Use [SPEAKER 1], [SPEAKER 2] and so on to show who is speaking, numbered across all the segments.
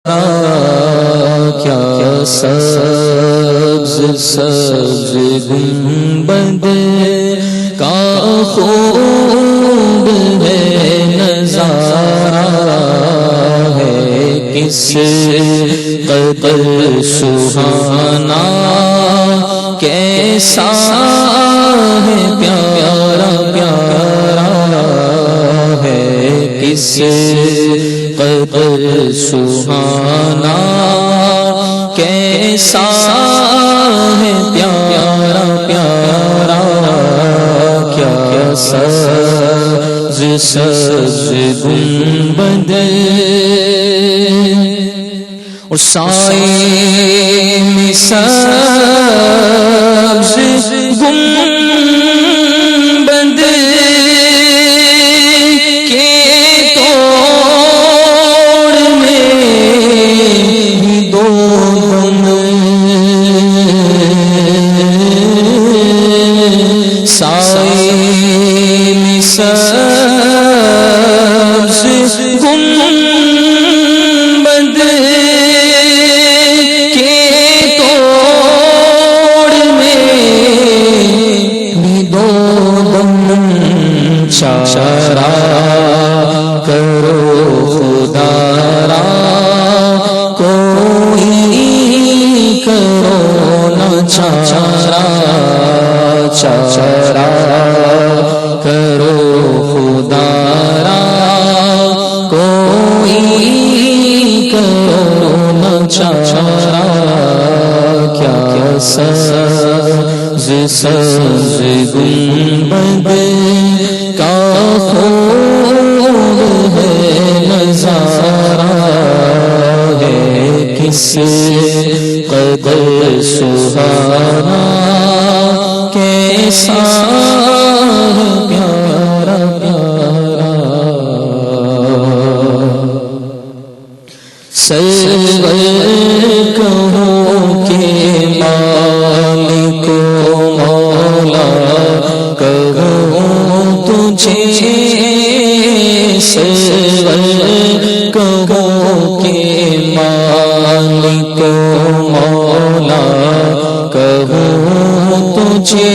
[SPEAKER 1] کیا سبز سبز گنبد کا خوب ہے نظارہ ہے، کس قدر سہانا کیسا ہے پیارا پیارا ہے، کس قدر سہانا کیسا ہے پیارا پیارا، کیا سبز سبز گنبد اور سائے میں سبز گنبد کے توڑ میں دو دم سائے میں سبز گنبد چارہ کرو خدا را کوئی کرو نہ چارہ، چارہ کرو خدا را کوئی کرو نہ چارہ، کیا سبز سبز گنبد کا خوب ہے نظارہ ہے، کس قدر سہانا کیسا ہے پیارا پیارا، سرور کہو کہ مالک مولا کہو تجھے، سرور کہو کہ مالک مولا کہو تجھے،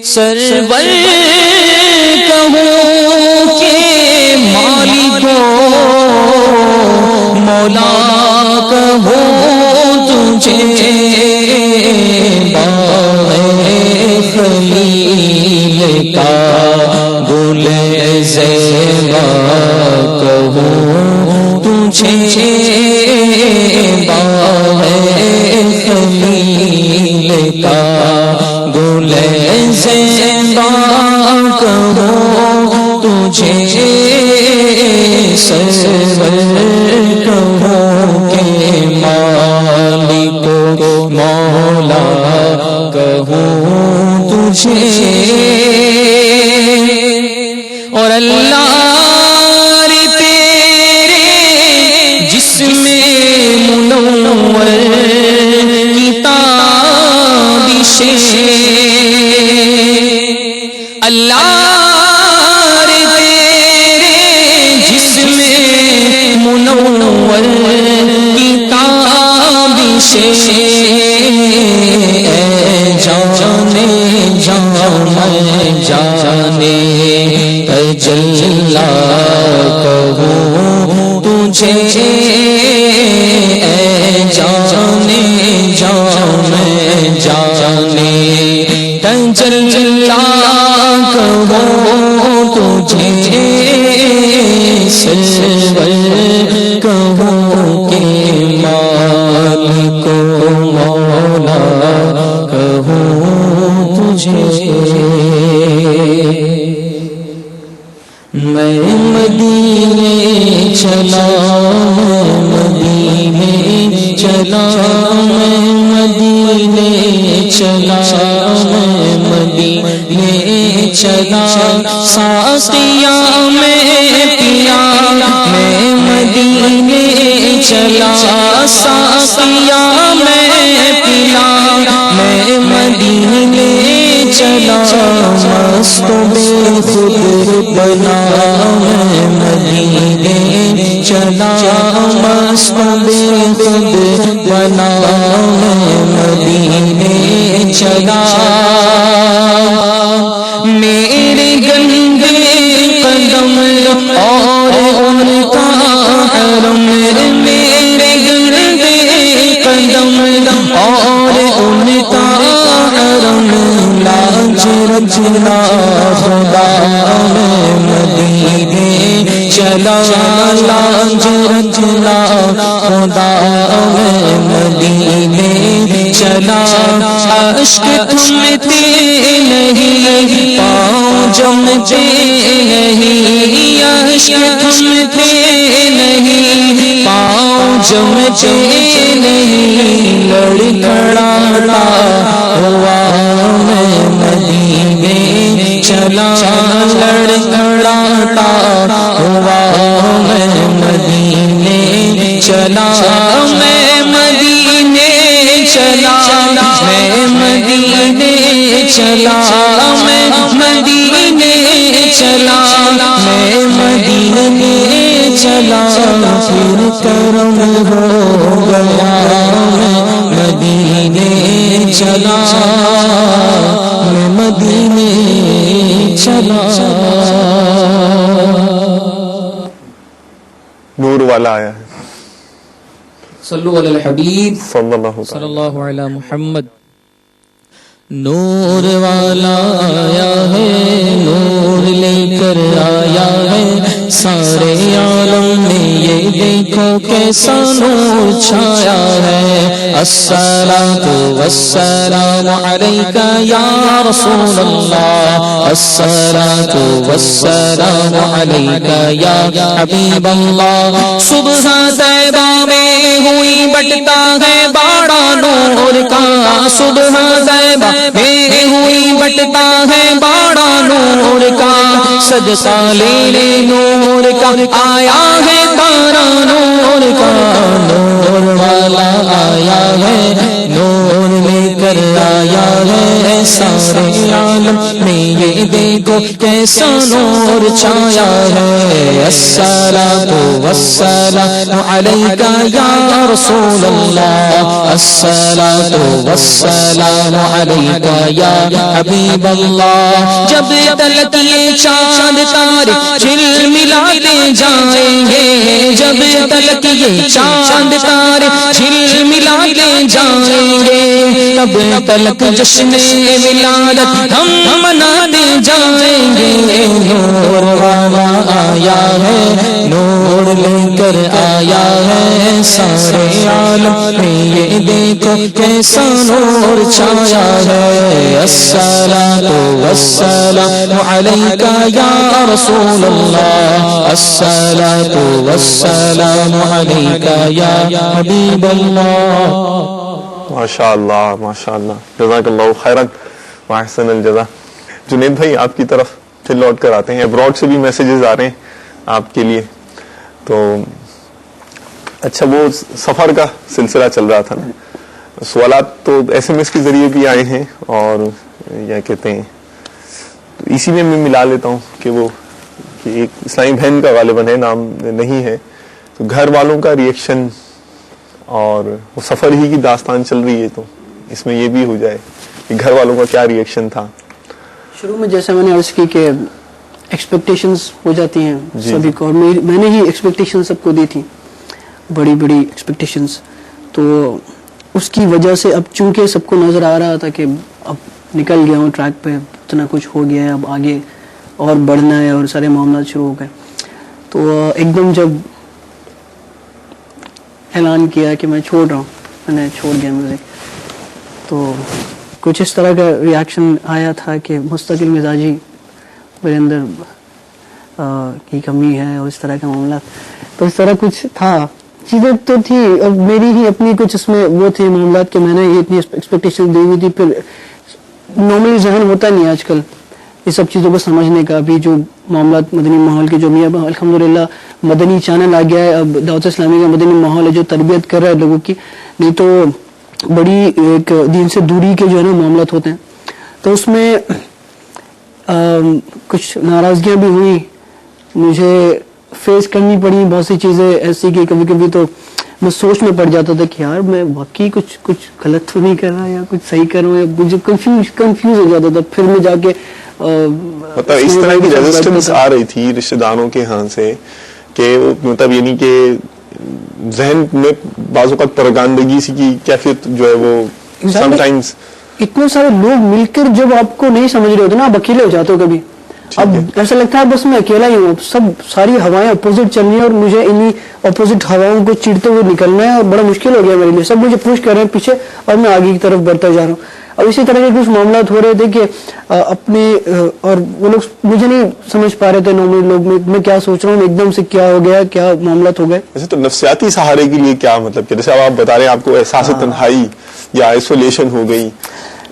[SPEAKER 1] سرور کہو کہ مالک مولا کہو تجھے، خلیل کا گل زیبا کہو تجھے، باغ خلیل کا گل زیبا کہو تجھے، سرور کہو کہ مالک مولا کہو تجھے، اور اللہ تیرے جسم منور کی تابشیں، اللہ تیرے جسم منور کی تابشیں، جانے تجلی کہو تجھے، جانے تجلی کہو تجھے، سرور کہو کہ مالک مولا کہو تجھے، میں مدینے چلا مدینے چلا میں مدینے چلا میں مدینے چلا، ساقیاں میں پیا میں مدینے چلا، ساقیاں میں پیا میں مدینے چلا، مست بے خود بنا میں مدینے چلا مست بے خود بنا میں مدینے چلا میرے گندے قدم اور ان کا حرم میرے گندے قدم اور ان کا حرم لاج رچنا خدا میں مدینے چلا لاج رچنا خدا میں مدینے چلا اشک تھمتے نہیں پاؤں جمتے نہیں اشک تھمتے نہیں پاؤں جمتے نہیں لڑکھڑاتا ہوا میں مدینے چلا لڑکھڑاتا ہوا میں مدینے چلا میں مدینے چلا میں مدینے چلا میں مدینے چلا میں مدینے چلا پھر کرم ہو گیا میں مدینے چلا میں مدینے چلا.
[SPEAKER 2] نور والا آیا ہے.
[SPEAKER 1] صلو علی الحبیب
[SPEAKER 2] صلی اللہ
[SPEAKER 1] علی محمد. نور والا آیا ہے نور لے کر آیا ہے سارے عالم میں یہ دیکھو کیسا نور چھایا ہے. الصلاۃ والسلام علیک یا رسول اللہ الصلاۃ والسلام علیک یا حبیب اللہ. صبح طیبہ میں ہوئی بٹتا ہے باڑا نور کا صبح طیبہ میں ہوئی بٹتا ہے باڑا نور کا صدقہ لے لے نور کا آیا ہے تارا نور کا. نور والا آیا ہے نور لے کر آیا ہے سارے عالم میں یہ دیکھو کیسا نور چھایا ہے. الصلاۃ والسلام علیک یا رسول اللہ الصلاۃ والسلام علیک یا حبیب اللہ. جب تلک یہ چاند تارے جھلملاتے جائیں گے جب تلک یہ چاند تارے جھلملاتے جائیں گے تب تلک جشن ولادت ہم مناتے جائیں گے. نور والا آیا ہے نور لے کر آیا ہے سارے عالم میں یہ دیکھو کیسا نور چھایا ہے. الصلاۃ والسلام علیک یا رسول اللہ الصلاۃ والسلام علیک یا حبیب اللہ.
[SPEAKER 2] ماشاء اللہ ماشاء اللہ جزاک اللہ خیرا واحسن الجزا. جنید بھائی آپ کی طرف پھر لوٹ کر آتے ہیں. ابراڈ سے بھی میسیجز آ رہے ہیں آپ کے لیے. تو اچھا وہ سفر کا سلسلہ چل رہا تھا نا, سوالات تو SMS کے ذریعے بھی آئے ہیں اور یا کہتے ہیں تو اسی میں ملا لیتا ہوں کہ وہ کہ ایک اسلامی بہن کا غالباً ہے نام نہیں ہے تو گھر والوں کا ریئیکشن اور وہ سفر ہی کی داستان چل رہی ہے تو اس میں یہ بھی ہو جائے کہ گھر والوں کا کیا ریئیکشن تھا.
[SPEAKER 3] شروع میں جیسے میں نے عرض کی کہ ایکسپیکٹیشنز ہو جاتی ہیں سبھی کو اور میں نے ہی ایکسپیکٹیشن سب کو دی تھی بڑی بڑی ایکسپیکٹیشنز. تو اس کی وجہ سے اب چونکہ سب کو نظر آ رہا تھا کہ اب نکل گیا ہوں ٹریک پہ اتنا کچھ ہو گیا ہے اب آگے اور بڑھنا ہے اور سارے معاملات شروع ہو گئے تو ایک دم جب اعلان کیا کہ میں چھوڑ رہا ہوں میں نے چھوڑ دیا میوزک تو کچھ اس طرح کا ریاکشن آیا تھا کہ مستقل مزاجی میرے اندر کی کمی ہے اور اس طرح کے معاملات تو اس طرح کچھ تھا چیزیں تو تھی اور میری ہی اپنی کچھ اس میں وہ تھے معاملات کہ میں نے یہ اتنی ایکسپیکٹیشن دی ہوئی تھی. پھر نارملی ذہن ہوتا نہیں آج کل یہ سب چیزوں کو سمجھنے کا. ابھی جو معاملات مدنی ماحول کے جو میاں الحمدللہ مدنی چینل آ گیا ہے اب دعوت اسلامی کا مدنی ماحول ہے جو تربیت کر رہا ہے لوگوں کی. نہیں تو بڑی ایک دین سے دوری کے جو ہے نا معاملات ہوتے ہیں تو اس میں کچھ ناراضگیاں بھی ہوئی. مجھے فیس کرنی پڑی بہت سی چیزیں ایسی کہ کبھی کبھی تو میں سوچ میں پڑ جاتا تھا کہ یار میں واقعی کچھ غلط تو نہیں کر رہا یا کچھ صحیح کر رہا ہوں, یا مجھے کنفیوز ہو جاتا تھا. پھر میں جا کے
[SPEAKER 2] مطلب اس طرح کی ریزسٹنس آ رہی تھی رشتہ داروں کے ہاں سے کہ مطلب یعنی کہ ذہن میں بعض اوقات پرگاندگی سی کی کیفیت جو ہے وہ سم ٹائمز
[SPEAKER 3] اتنے سارے لوگ مل کر جب آپ کو نہیں سمجھ رہے ہوتے نا, آپ اکیلے ہو جاتے ہو کبھی, اب ایسا لگتا ہے بس میں اکیلا ہی ہوں, ساری ہوائیں اپوزٹ چل رہی ہیں اور مجھے انہی اپوزٹ ہواؤں کو چیرتے ہوئے نکلنا ہے, اور بڑا مشکل ہو گیا میرے لیے. سب مجھے پوش کر رہے ہیں پیچھے اور میں آگے کی طرف بڑھتا جا رہا ہوں. اب اسی طرح کے کچھ معاملات ہو رہے تھے کہ اپنے اور وہ لوگ مجھے نہیں سمجھ پا رہے تھے نارمل لوگ, میں کیا سوچ رہا ہوں, ایک دم سے کیا ہو گیا, کیا معاملات ہو گئے.
[SPEAKER 2] ویسے تو نفسیاتی سہارے کے لیے کیا مطلب کہ جیسے اب آپ بتا رہے ہیں آپ کو احساس تنہائی یا آئسولیشن ہو گئی,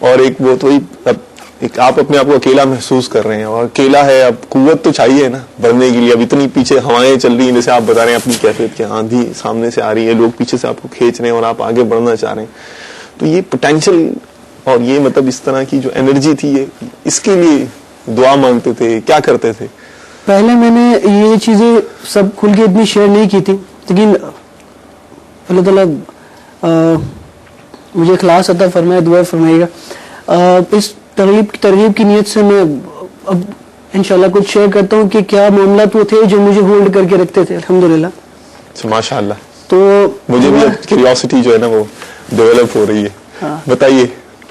[SPEAKER 2] اور ایک وہ تو ایک آپ اپنے آپ کو اکیلا محسوس کر رہے ہیں, اور اکیلا ہے اب قوت تو چاہیے نا بڑھنے کے لیے. اب اتنی پیچھے ہوائیں چل رہی ہیں جیسے آپ بتا رہے ہیں اپنی کیفیت کے, آندھی سامنے سے آ رہی ہے, لوگ پیچھے سے آپ کو کھینچ رہے ہیں اور آپ آگے بڑھنا چاہ رہے ہیں. تو یہ پوٹینشیل اور یہ مطلب اس طرح کی جو انرجی تھی یہ اس کے لیے دعا مانگتے تھے, کیا کرتے تھے؟
[SPEAKER 3] پہلے میں نے یہ چیزیں سب کھل کے اتنی شیئر نہیں کی تھی, لیکن اللہ تعالیٰ مجھے اخلاص عطا فرمائے, دعا فرمائے گا. اس ترغیب کی نیت سے میں اب انشاءاللہ کچھ شیئر کرتا ہوں کہ کیا معاملات وہ تھے جو مجھے ہولڈ کر کے رکھتے تھے. الحمدللہ
[SPEAKER 2] ماشاء اللہ.
[SPEAKER 3] تو
[SPEAKER 2] مجھے بھی کیوریوسٹی جو ہے نا وہ ڈیولپ ہو رہی ہے, بتائیے.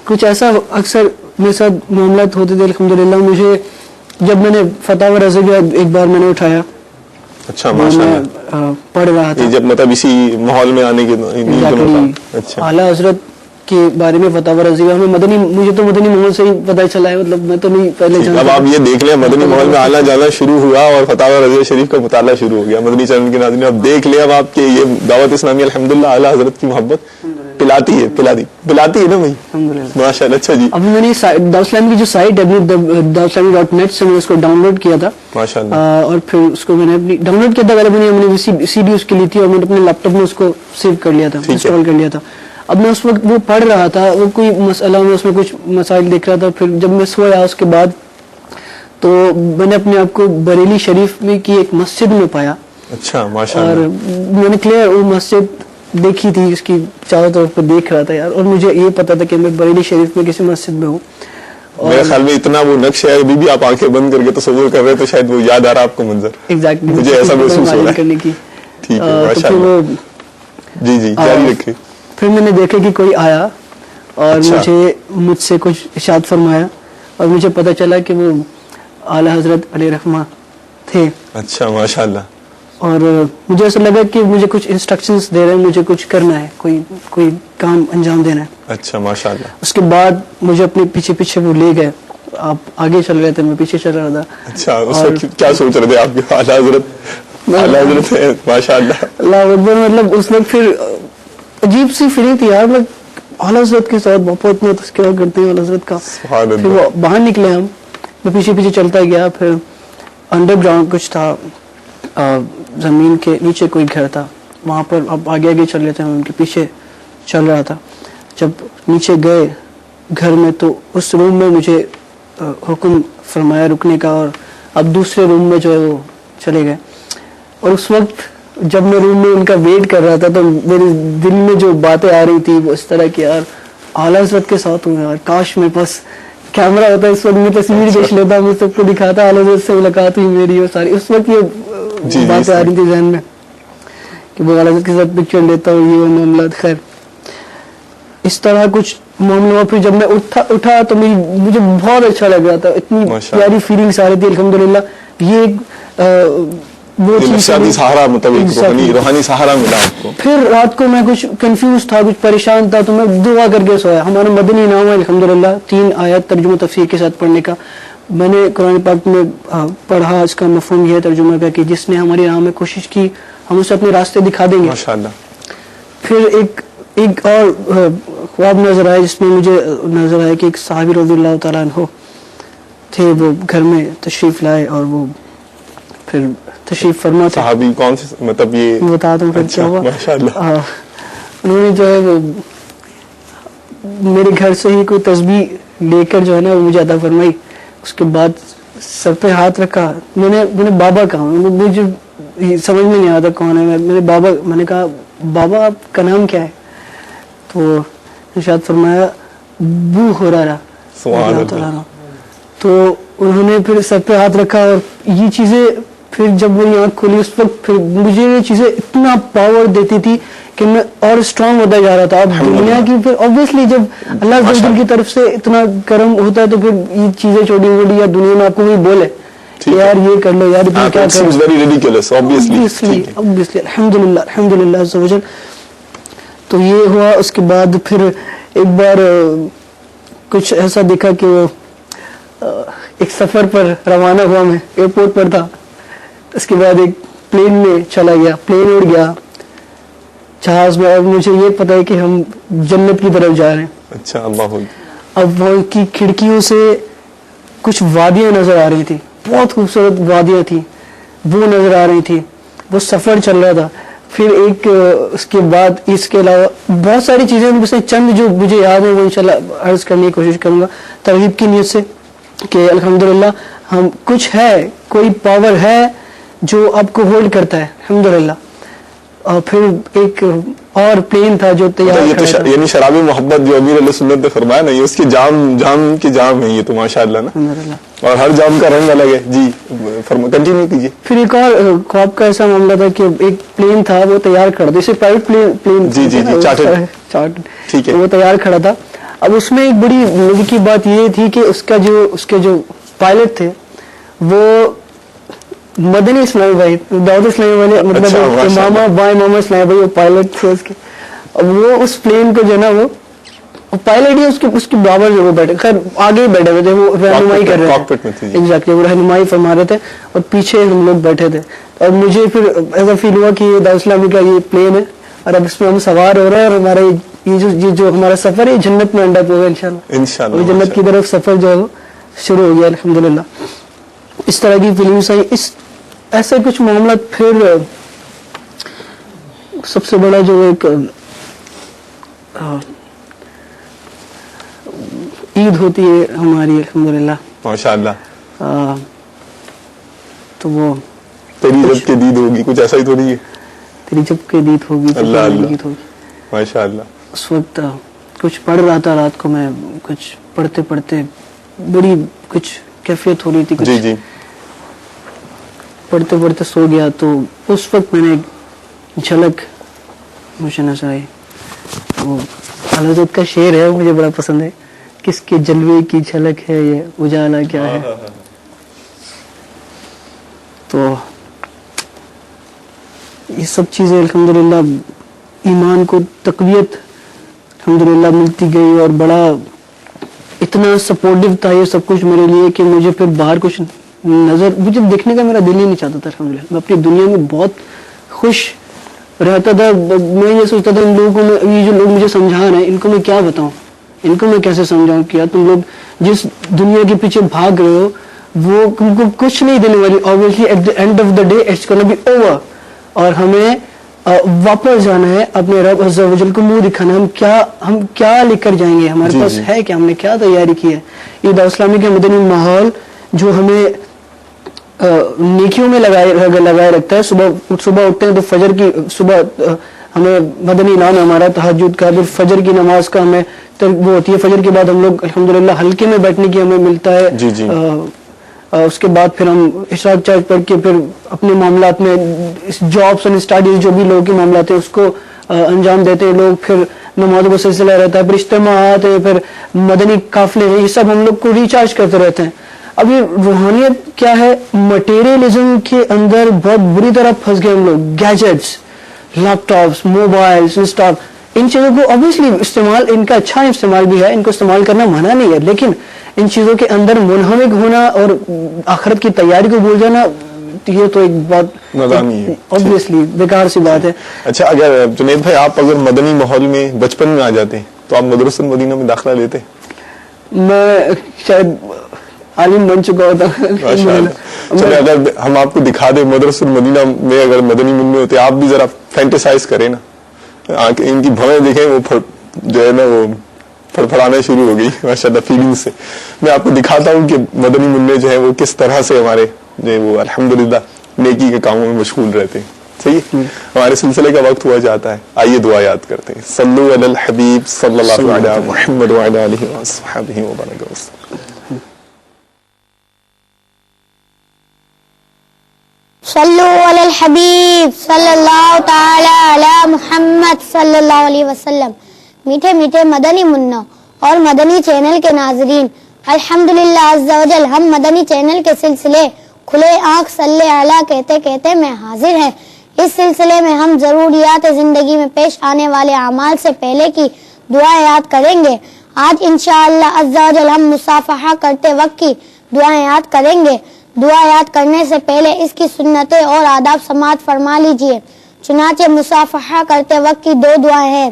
[SPEAKER 3] کچھ ایسا اکثر میرے ساتھ معاملات ہوتے تھے الحمدللہ. مجھے جب میں نے فتاوی رضویہ ایک بار میں نے اٹھایا,
[SPEAKER 2] اچھا ماشاء اللہ,
[SPEAKER 3] پڑھ رہا تھا
[SPEAKER 2] جب مطلب اسی ماحول میں آنے کے اچھا
[SPEAKER 3] اعلیٰ حضرت کے بارے میں فتاوی رضویہ ہمیں مجھے تو مدنی ماحول سے ہی پتہ چلا ہے, مطلب میں تو نہیں پہلے جانتا.
[SPEAKER 2] اب آپ یہ دیکھ لیں مدنی ماحول میں آنا جانا شروع ہوا اور فتاوی رضویہ شریف کا مطالعہ شروع ہو گیا. مدنی چینل کے ناظرین اب دیکھ لیں اب آپ کے یہ دعوت اسلامی الحمدللہ اعلیٰ حضرت کی محبت پلاتی ہے نا بھائی, ماشاء اللہ. اچھا جی,
[SPEAKER 3] ابھی میں نے دعوت اسلامی کی جو سائٹ ہے dawatslami.net سے میں نے اس کو ڈاؤن لوڈ کیا تھا
[SPEAKER 2] ماشاء اللہ,
[SPEAKER 3] اور پھر اس کو میں نے ڈاؤن لوڈ کیا تھا. پہلے میں نے سی ڈی اس کی لی تھی اور میں نے اپنے لیپ ٹاپ میں اس کو سیو کر لیا تھا, انسٹال کر لیا تھا. اب میں اس وقت وہ پڑھ رہا تھا, وہ کوئی مسئلہ میں اس میں کچھ مسائل دیکھ رہا تھا. پھر جب میں سویا اس کے بعد تو میں نے اپنے آپ کو بریلی شریف میں کی ایک مسجد میں پایا.
[SPEAKER 2] اچھا ماشاء اللہ.
[SPEAKER 3] اور میں نے کلیئر وہ مسجد دیکھی تھی, اس کی چاروں طرف پہ دیکھ رہا تھا یار, اور مجھے یہ پتا تھا کہ میں بریلی شریف میں کسی مسجد میں ہوں.
[SPEAKER 2] میرے خیال میں اتنا وہ نقش ہے, ابھی بھی آپ آنکھیں بند کر کے تصور کر رہے تو شاید وہ یاد آ رہا آپ کو منظر.
[SPEAKER 3] ایگزیکٹلی
[SPEAKER 2] مجھے ایسا محسوس ہو رہا ہے. ٹھیک ہے ماشاء اللہ. جی جاری رکھیں.
[SPEAKER 3] پھر میں نے دیکھا کہ کوئی آیا اور مجھ سے کچھ ارشاد فرمایا, اور مجھے پتا چلا کہ وہ اعلیٰ حضرت علیہ رحمہ تھے.
[SPEAKER 2] اچھا ماشاء اللہ.
[SPEAKER 3] اور مجھے ایسا لگا کہ مجھے کچھ انسٹرکشنز دے رہے ہیں, مجھے کچھ کرنا ہے, کوئی کام انجام دینا ہے.
[SPEAKER 2] اچھا ماشاء اللہ.
[SPEAKER 3] اس کے بعد مجھے اپنے پیچھے وہ لے گئے, آپ آگے چل رہے تھے, میں پیچھے چل رہا تھا.
[SPEAKER 2] اچھا, اس وقت کیا سوچ رہے تھے آپ کے اعلیٰ حضرت ماشاء اللہ.
[SPEAKER 3] اللہ اکبر. مطلب اس وقت پھر عجیب سی فیلنگ تھی یار, اعلیٰ حضرت کے ساتھ بہت تذکرہ کرتے ہیں اعلیٰ حضرت کا. پھر وہ باہر نکلے ہم, میں پیچھے چلتا گیا. پھر انڈر گراؤنڈ کچھ تھا, زمین کے نیچے کوئی گھر تھا, وہاں پر اب آگے چل رہے تھے, ان کے پیچھے چل رہا تھا. جب نیچے گئے گھر میں تو اس روم میں مجھے حکم فرمایا رکنے کا, اور اب دوسرے روم میں جو ہے وہ چلے گئے. اور اس وقت جب میں روم میں ان کا ویٹ کر رہا تھا تو میرے دل میں جو باتیں آ رہی تھی وہ اس طرح کی, یار اعلیٰ حضرت کے ساتھ ہوں یار, کاش میرے پاس کیمرہ ہوتا, اس وقت میں تصویر کھینچ لیتا, میں سب کو دکھاتا اعلیٰ حضرت سے ملاقات ہوئی میری. اور ساری اس وقت یہ باتیں آ رہی تھی ذہن میں کہ وہ اعلیٰ حضرت کے ساتھ پکچر لیتا ہوں, یہ معاملات. خیر اس طرح کچھ معاملہ. پھر جب میں اٹھا تو مجھے بہت اچھا لگ رہا تھا, اتنی پیاری فیلنگس آ رہی تھی الحمدللہ. یہ وہ
[SPEAKER 2] سہارا, مطلب روحانی سہارا ملا آپ کو.
[SPEAKER 3] پھر رات کو میں کچھ کنفیوز تھا, کچھ پریشان تھا, تو میں دعا کر کے سویا. ہمارا مدنی انعام ہے الحمدللہ 3 آیات ترجمہ تفسیر کے ساتھ پڑھنے کا. میں نے قرآن پاک میں پڑھا, اس کا مفہوم یہ ترجمہ کا کہ جس نے ہماری راہ میں کوشش کی ہم اسے اپنے راستے دکھا دیں گے
[SPEAKER 2] ماشاءاللہ.
[SPEAKER 3] پھر ایک اور خواب نظر آیا, جس میں مجھے نظر آیا کہ ایک صحابی رضی اللہ تعالیٰ عنہ تھے, وہ گھر میں تشریف لائے اور وہ پھر تشریف فرما تھے.
[SPEAKER 2] صحابی کون سے, مطلب یہ
[SPEAKER 3] بتاتا ہوں پھر کیا ہوا.
[SPEAKER 2] ماشاءاللہ.
[SPEAKER 3] انہوں نے جو ہے وہ میرے گھر سے ہی کوئی تسبیح لے کر جو ہے نا وہ مجھے عطا فرمائی. اس کے بعد سر پہ ہاتھ رکھا, میں نے بابا کہا, مجھے سمجھ میں نہیں آتا کون ہے. میرے بابا, میں نے کہا بابا آپ کا نام کیا ہے؟ تو ارشاد فرمایا بو ہریرہ
[SPEAKER 2] سبحان اللہ.
[SPEAKER 3] تو انہوں نے پھر سر پہ ہاتھ رکھا, اور یہ چیزیں پھر جب میری آنکھ کھلی اس وقت پھر مجھے یہ چیزیں اتنا پاور دیتی تھی کہ میں اور اسٹرانگ ہوتا جا رہا تھا. اب دنیا کی پھر اوبویسلی جب اللہ عز و جل کی طرف سے اتنا کرم ہوتا ہے تو پھر یہ چیزیں چھوٹی موٹی یا دنیا میں آپ کو کوئی بولے کہ یار یہ کر لو, یار اتنا کیا obviously الحمدللہ عز و جل. تو یہ ہوا. اس کے بعد پھر ایک بار کچھ ایسا دیکھا کہ وہ ایک سفر پر روانہ ہوا, میں ایئرپورٹ پر تھا. اس کے بعد ایک پلین میں چلا گیا, پلین اڑ گیا جہاز میں, اور مجھے یہ پتا ہے کہ ہم جنت کی طرف جا رہے ہیں.
[SPEAKER 2] اچھا اللہ.
[SPEAKER 3] اب وہاں کی کھڑکیوں سے کچھ وادیاں نظر آ رہی تھی, بہت خوبصورت وادیاں تھی, وہ نظر آ رہی تھی. وہ سفر چل رہا تھا. پھر ایک اس کے بعد اس کے علاوہ بہت ساری چیزیں ان میں سے چند جو مجھے یاد ہے وہ انشاءاللہ عرض کرنے کی کوشش کروں گا ترغیب کی نیت سے کہ الحمدللہ ہم کچھ ہے, کوئی پاور ہے جو آپ کو ہولڈ کرتا ہے الحمدللہ. اور پھر ایک اور پلین تھا جو تیار تھا,
[SPEAKER 2] یعنی شرابی محبت جو امیر علیہ سنت نے فرمایا نا, یہ اس کی جام کی جام ہے یہ تو ماشاءاللہ نا, اور ہر جام کا رنگ الگ ہے. جی کنٹینیو کیجیے.
[SPEAKER 3] پھر ایک اور خواب کا ایسا معاملہ تھا کہ ایک پلین تھا وہ تیار کھڑا تھا, جیسے پرائیویٹ پلین
[SPEAKER 2] جی جی جی چارٹرڈ,
[SPEAKER 3] وہ تیار کھڑا تھا. اب اس میں ایک بڑی مزے کی بات یہ تھی کہ اس کے جو پائلٹ تھے وہ مدنی اسلامی بھائی, داؤد اسلامی والے, مطلب امامہ با امامہ اسلامی بھائی وہ پائلٹ تھے اس کے. اب وہ اس پلین کو جو ہے نا وہ پائلٹ ہی اس کے برابر جو وہ بیٹھے, خیر آگے ہی بیٹھے ہوئے تھے, وہ رہنمائی کر رہے تھے. ایگزیکٹلی وہ رہنمائی فرما رہے تھے اور پیچھے ہم لوگ بیٹھے تھے. اور مجھے پھر ایسا فیل ہوا کہ یہ داؤد اسلامی کا یہ پلین ہے اور اب اس میں ہم سوار ہو رہے ہیں, اور ہمارا یہ جو ہمارا سفر ہے جنت میں انڈ اپ ہوگا انشاءاللہ. جنت کی طرف سفر جو ہے وہ شروع ہو گیا الحمدللہ. اس طرح کی فلمس آئی. ایسے کچھ معاملات. پھر سب سے بڑا جو ایک عید ہوتی ہے ہماری الحمدللہ
[SPEAKER 2] ماشاءاللہ,
[SPEAKER 3] تو وہ
[SPEAKER 2] تیری جب کے دید ہوگی, کچھ ایسا ہی تھوڑی ہے,
[SPEAKER 3] تیری جب کے دید ہوگی
[SPEAKER 2] ماشاءاللہ.
[SPEAKER 3] اس وقت کچھ پڑھ رہا تھا رات کو میں, کچھ پڑھتے پڑھتے بڑی کچھ کیفیت ہو رہی تھی,
[SPEAKER 2] جی جی
[SPEAKER 3] پڑھتے پڑھتے سو گیا. تو اس وقت میں نے ایک جھلک مجھے نظر آئی. وہ حضرت کا شعر ہے, مجھے بڑا پسند ہے, کس کے جلوے کی جھلک ہے یہ اجالا کیا ہے. تو یہ سب چیزیں الحمدللہ ایمان کو تقویت الحمدللہ ملتی گئی, اور بڑا اتنا سپورٹیو تھا یہ سب کچھ میرے لیے کہ مجھے پھر باہر کچھ مجھے دیکھنے کا میرا دل ہی نہیں چاہتا تھا الحمدللہ. میں اپنی دنیا میں بہت خوش رہتا تھا. میں یہ سوچتا تھا ان لوگوں کو میں, یہ جو لوگ مجھے سمجھا رہے ہیں ان کو میں کیا بتاؤں, ان کو میں کیسے سمجھاؤں کہ یار تم لوگ جس دنیا کے پیچھے بھاگ رہے ہو وہ تم کو کچھ نہیں دینے والی. obviously at the end of the day it's gonna be over, اور ہمیں واپس جانا ہے اپنے رب عز و جل کو منہ دکھانا ہے. ہم کیا لے کر جائیں گے, ہمارے پاس ہے کہ ہم نے کیا تیاری کی ہے. یہ دعوت اسلامی کا مدنی ماحول جو ہمیں نیکیوں میں لگائے رکھتا ہے. صبح اٹھتے ہیں تو فجر کی صبح ہمیں مدنی نام ہے ہمارا تہجد کا, پھر فجر کی نماز کا ہمیں وہ ہوتی ہے. فجر کے بعد ہم لوگ الحمدللہ ہلکے میں بیٹھنے کی ہمیں ملتا ہے.
[SPEAKER 2] جی جی.
[SPEAKER 3] اس کے بعد پھر ہم اشراق چارج پڑھ کے پھر اپنے معاملات میں جابس اور اسٹڈیز جو بھی لوگوں کے معاملات ہیں اس کو انجام دیتے ہیں لوگ. پھر نمازوں کا سلسلہ رہتا ہے, پھر اجتماعات ہیں, پھر مدنی قافلے ہیں, یہ سب ہم لوگ کو ریچارج کرتے رہتے ہیں. اب یہ روحانیت کیا ہے, مٹیریلزم کے اندر بہت بری طرح پھنس گئے ہم لوگ. گیجٹس, لیپ ٹاپس, موبائلس, انسٹا, ان چیزوں کو obviously استعمال, ان کا اچھا استعمال بھی ہے, ان کو استعمال کرنا منع نہیں ہے, لیکن ان چیزوں کے اندر منہمک ہونا اور آخرت کی تیاری کو بھول جانا یہ تو ایک بات obviously بیکار سی بات ہے.
[SPEAKER 2] اچھا اگر جنید بھائی آپ اگر مدنی ماحول میں بچپن میں آ جاتے تو آپ مدرسہ المدینہ میں داخلہ لیتے؟
[SPEAKER 3] میں شاید عالم بن چکا ہوتا.
[SPEAKER 2] چلے اگر ہم آپ کو دکھا دیں مدرسہ المدینہ میں اگر مدنی منع ہوتے, آپ بھی ذرا فینٹیسائز کریں نا, ان کی بھویں دیکھیں وہ جو ہے نا وہ پھڑپھڑانا شروع ہو گئی ماشاءاللہ فیلنگ سے. میں آپ کو دکھاتا ہوں کہ مدنی منع جو ہے وہ کس طرح سے ہمارے جو وہ الحمدللہ نیکی کے کاموں میں مشغول رہتے ہیں. صحیح. ہمارے سلسلے کا وقت ہوا جاتا ہے. آئیے دعا یاد کرتے ہیں. صلو علی الحبیب صلی اللہ علیہ محمد وعلی آلہ وصحبہ وبارک وسلم.
[SPEAKER 4] صلو علی الحبیب صلی اللہ تعالی علی محمد صلی اللہ علیہ وسلم. میٹھے میٹھے مدنی منوں اور مدنی چینل کے ناظرین، الحمدللہ عز و جل ہم مدنی چینل کے سلسلے کھلے آنکھ صلی اعلیٰ کہتے کہتے میں حاضر ہیں. اس سلسلے میں ہم ضروریات زندگی میں پیش آنے والے اعمال سے پہلے کی دعائیں یاد کریں گے. آج انشاءاللہ عز و جل ہم مصافحہ کرتے وقت کی دعائیں یاد کریں گے. دعا یاد کرنے سے پہلے اس کی سنتیں اور آداب سماعت فرما لیجئے. چنانچہ مصافحہ کرتے وقت کی دو دعائیں ہیں.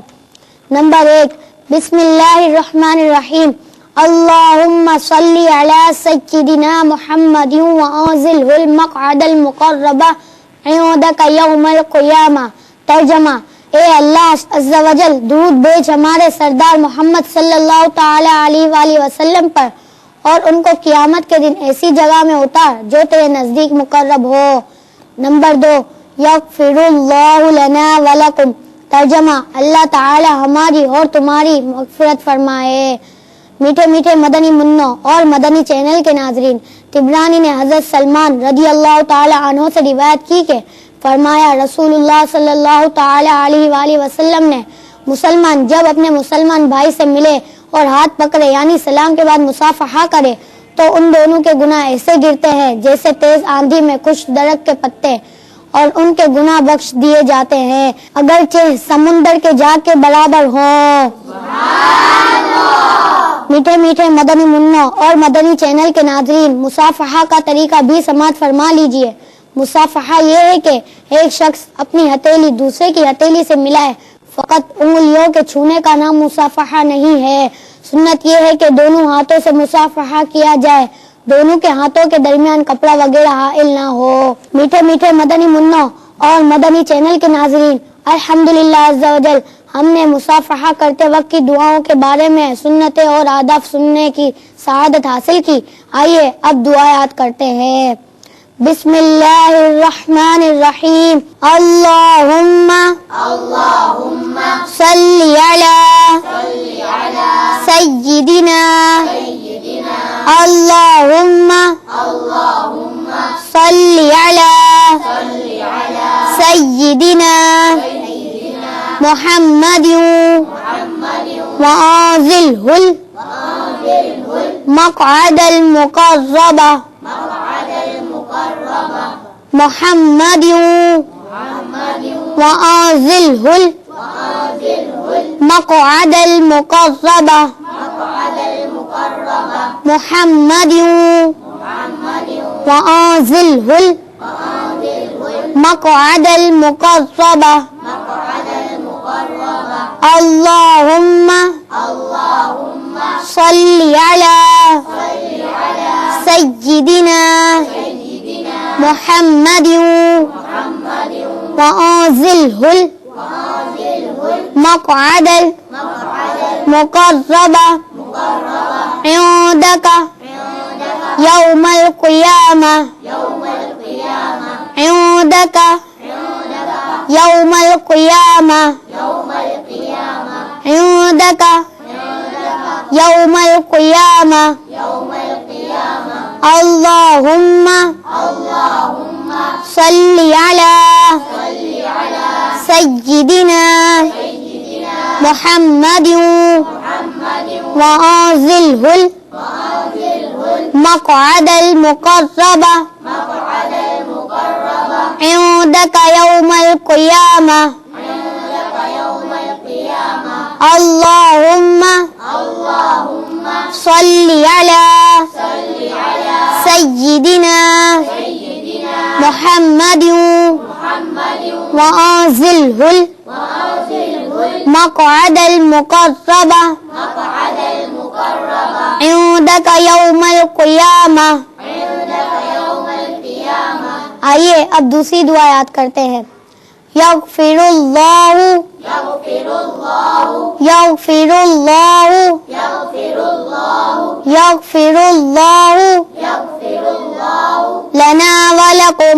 [SPEAKER 4] نمبر 1، بسم اللہ الرحمن الرحیم، اللہم صلی علی سیدنا محمد وانزلہ المقعد المقرب عندک یوم القیامہ. ترجمہ: اے اللہ عز و جل، درود بھیج ہمارے سردار محمد صلی اللہ تعالی علیہ وآلہ وسلم پر اور ان کو قیامت کے دن ایسی جگہ میں اتار جو تیرے نزدیک مقرب ہو. نمبر 2، یغفر اللہ لنا ولکم. ترجمہ: اللہ تعالی ہماری اور تمہاری مغفرت فرمائے. میٹھے میٹھے مدنی منوں اور مدنی چینل کے ناظرین، طبرانی نے حضرت سلمان رضی اللہ تعالی عنہ سے روایت کی کہ فرمایا، رسول اللہ صلی اللہ تعالی علیہ وآلہ وسلم نے مسلمان جب اپنے مسلمان بھائی سے ملے اور ہاتھ پکڑے یعنی سلام کے بعد مصافحہ کرے تو ان دونوں کے گناہ ایسے گرتے ہیں جیسے تیز آندھی میں خشک درخت کے پتے، اور ان کے گناہ بخش دیے جاتے ہیں اگرچہ سمندر کے جھاگ کے برابر ہوں. میٹھے میٹھے مدنی منوں اور مدنی چینل کے ناظرین، مصافحہ کا طریقہ بھی سماعت فرما لیجئے. مصافحہ یہ ہے کہ ایک شخص اپنی ہتھیلی دوسرے کی ہتھیلی سے ملائے. فقط انگلیوں کے چھونے کا نام مصافحہ نہیں ہے. سنت یہ ہے کہ دونوں ہاتھوں سے مصافحہ کیا جائے، دونوں کے ہاتھوں کے درمیان کپڑا وغیرہ حائل نہ ہو. میٹھے میٹھے مدنی منوں اور مدنی چینل کے ناظرین، الحمدللہ عز و جل ہم نے مصافحہ کرتے وقت کی دعاؤں کے بارے میں سنتیں اور آداب سننے کی سعادت حاصل کی. آئیے اب دعا یاد کرتے ہیں. بسم اللہ الرحمن الرحیم، اللہم صلی علی سیدنا، اللہم صلی علی سیدنا محمد وانزلہ المقعد المقرب محمد وانزلہ المقعد المقرب محمد وانزلہ المقعد المقرب. اللہم صلی علی سیدنا محمد وانزلہ المقعد المقرب عندک یوم القیامہ. عندک یوم القیامہ. عندک یوم القیامہ. اللہم صلی علی سیدنا محمد وانزلہ المقعد المقرب عندک یوم القیامہ. اللہم صلی علی سیدنا محمد وانزلہ المقعد المقرب عندک یوم القیامہ. آئیے اب دوسری دعا یاد کرتے ہیں. یغفر اللہ یغفر اللہ یغفر اللہ لنا ولکم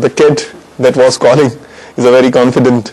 [SPEAKER 2] the kid that was calling is a very confident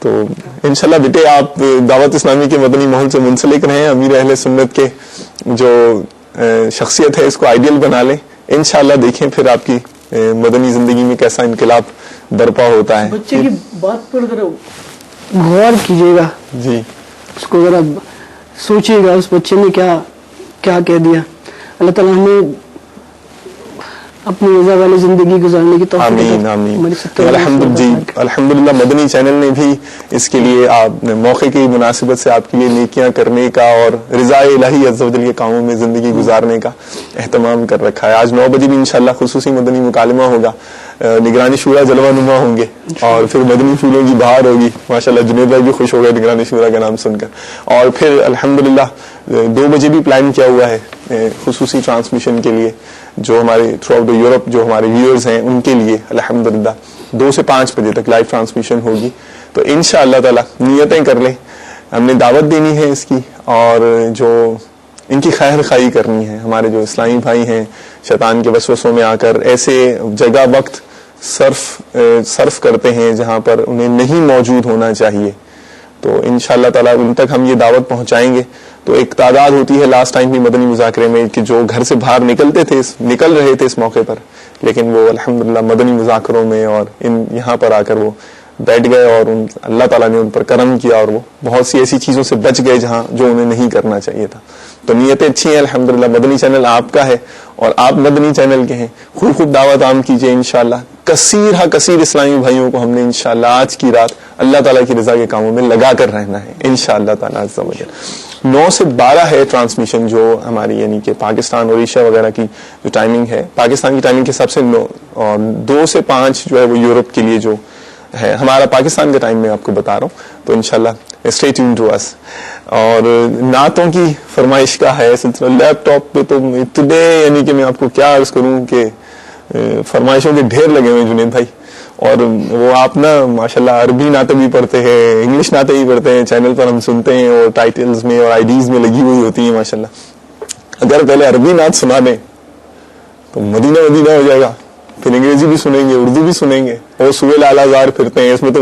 [SPEAKER 2] تو انشاءاللہ بیٹے آپ دعوت اسلامی کے مدنی ماحول سے منسلک رہیں, امیر اہل سنت کے جو شخصیت ہے اس کو آئیڈیل بنا لیں. انشاءاللہ دیکھیں پھر آپ کی مدنی زندگی میں کیسا انقلاب برپا ہوتا ہے.
[SPEAKER 3] بچے کی بات پر ذرا غور کیجیے گا,
[SPEAKER 2] جی
[SPEAKER 3] اس کو ذرا سوچیے گا اس بچے نے کیا کیا کہہ دیا. اللہ تعالیٰ ہمیں اپنی رضا والی زندگی گزارنے کی توفیق دے.
[SPEAKER 2] آمین آمین. الحمدللہ مدنی چینل نے بھی اس کے لیے آپ موقع کی مناسبت سے آپ کے لیے نیکیاں کرنے کا اور رضا الہی عز و جل کے کاموں میں زندگی گزارنے کا اہتمام کر رکھا ہے. آج 9 بجے بھی انشاءاللہ خصوصی مدنی مکالمہ ہوگا, نگرانی شورا جلوہ نما ہوں گے اور پھر مدنی پھولوں کی بہار ہوگی. ماشاءاللہ جنید بھائی بھی خوش ہو گئے نگرانی شورا کا نام سن کر. اور پھر الحمدللہ 2 بجے بھی پلان کیا ہوا ہے خصوصی ٹرانسمیشن کے لیے, جو ہمارے تھرو آؤٹ یورپ جو ہمارے ویورز ہیں ان کے لیے الحمدللہ 2 سے 5 بجے تک لائیو ٹرانسمیشن ہوگی. تو انشاءاللہ تعالی نیتیں کر لیں, ہم نے دعوت دینی ہے اس کی اور جو ان کی خیر خواہی کرنی ہے. ہمارے جو اسلامی بھائی ہیں شیطان کے وسوسوں میں آ کر ایسے جگہ وقت صرف کرتے ہیں جہاں پر انہیں نہیں موجود ہونا چاہیے, تو انشاءاللہ تعالی ان تک ہم یہ دعوت پہنچائیں گے. تو ایک تعداد ہوتی ہے لاسٹ ٹائم بھی مدنی مذاکرے میں کہ جو گھر سے باہر نکل رہے تھے اس موقع پر, لیکن وہ الحمدللہ مدنی مذاکروں میں اور یہاں پر آ کر وہ بیٹھ گئے اور اللہ تعالیٰ نے ان پر کرم کیا اور وہ بہت سی ایسی چیزوں سے بچ گئے جہاں جو انہیں نہیں کرنا چاہیے تھا. تو نیتیں اچھی ہیں الحمدللہ. مدنی چینل آپ کا ہے اور آپ مدنی چینل کے ہیں, خوب دعوت عام کیجیے انشاءاللہ. کثیر اسلامی بھائیوں کو ہم نے انشاءاللہ آج کی رات اللہ تعالیٰ کی رضا کے کاموں میں لگا کر رہنا ہے انشاءاللہ تعالیٰ عز و جل. 9 سے 12 ہے ٹرانسمیشن جو ہماری یعنی کہ پاکستان اور ایشیا وغیرہ کی جو ٹائمنگ ہے. پاکستان کی ٹائمنگ کے حساب سے 9 اور 2 سے 5 جو ہے وہ یورپ کے لیے جو ہے. ہمارا پاکستان کا ٹائم میں آپ کو بتا رہا ہوں. تو انشاءاللہ اسٹے ٹیون ٹو اس. اور نعتوں کی فرمائش کا ہے سلسلہ لیپ ٹاپ پہ, تو ٹوڈے یعنی کہ میں آپ کو کیا عرض کروں کہ فرمائشوں کے ڈھیر لگے ہوئے جنید بھائی. اور وہ آپ نا ماشاءاللہ عربی نعتیں بھی پڑھتے ہیں, انگلش نعتیں بھی پڑھتے ہیں, چینل پر ہم سنتے ہیں اور ٹائٹلز میں اور آئی ڈیز میں لگی ہوئی ہوتی ہیں ماشاءاللہ. اگر پہلے عربی نعت سنا دیں تو مدینہ ہو جائے گا, پھر انگریزی بھی سنیں گے, اردو بھی سنیں گے, اور سوئے لالہ زار پھرتے ہیں اس میں. تو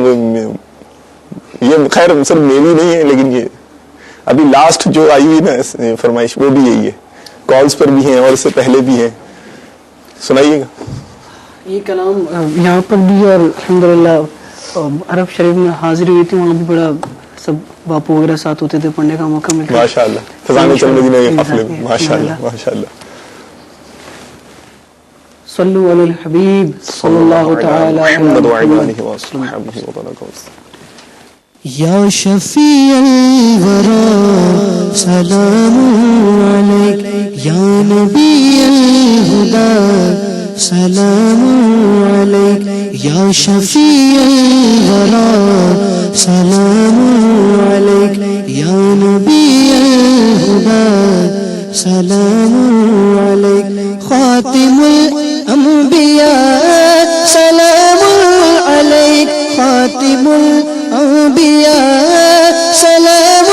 [SPEAKER 2] یہ خیر صرف میری نہیں ہے, لیکن یہ ابھی لاسٹ جو آئی ہوئی نا فرمائش وہ بھی یہی ہے. کالز پر بھی ہیں اور اس سے پہلے بھی ہیں, سنائیے گا.
[SPEAKER 3] یہ کلام یہاں پر بھی اور الحمدللہ عرب شریف میں حاضری ہوئی تھی, وہاں بھی بڑا سب باپو وغیرہ ساتھ ہوتے تھے, پڑھنے کا موقع ملتا.
[SPEAKER 2] ماشاءاللہ فضان چل مدینہ کے قافلے میں ماشاءاللہ ماشاءاللہ.
[SPEAKER 3] صلو علی الحبیب صلی اللہ تعالی علیہ
[SPEAKER 2] وسلم.
[SPEAKER 1] یا شفیع الورا سلام علیک, یا نبی الہدی سلام علیک, یا شفیع الورا سلام علیک, یا نبی الہدی سلام علیک, خاتم الانبیاء سلام علیک, خاتم الانبیاء سلام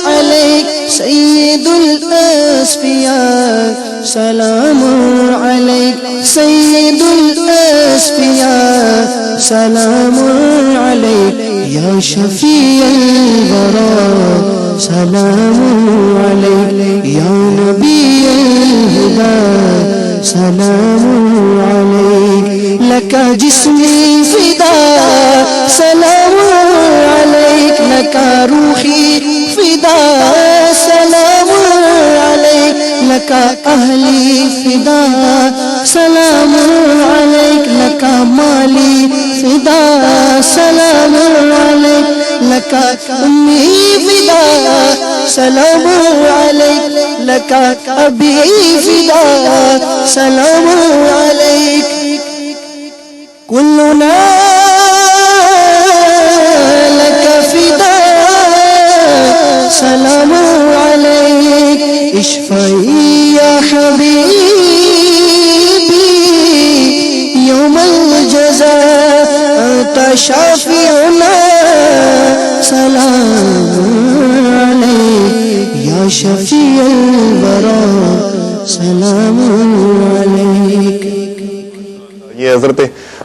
[SPEAKER 1] علیک, سید الاسفیاء سلام علیک, سید الاسفیاء سلام علیک, یا شفیع الورا سلام علیک, یا نبی الہدی سلام علیک, لک جسمی فدا سلام علیک, لک روحی فدا سلام علیک, لک اہلی فدا سلام علیک, لک مالی فدا سلام علیک, لک امی فدا سلام علیک, لک ابی فدا سلام علیک, کلنا لک فدا سلام علیک, اشفعی یا حبیبی یوم الجزاء انت شافعنا سلام علیک, یا شفیع الورا سلام علیک.
[SPEAKER 2] یہ حضرت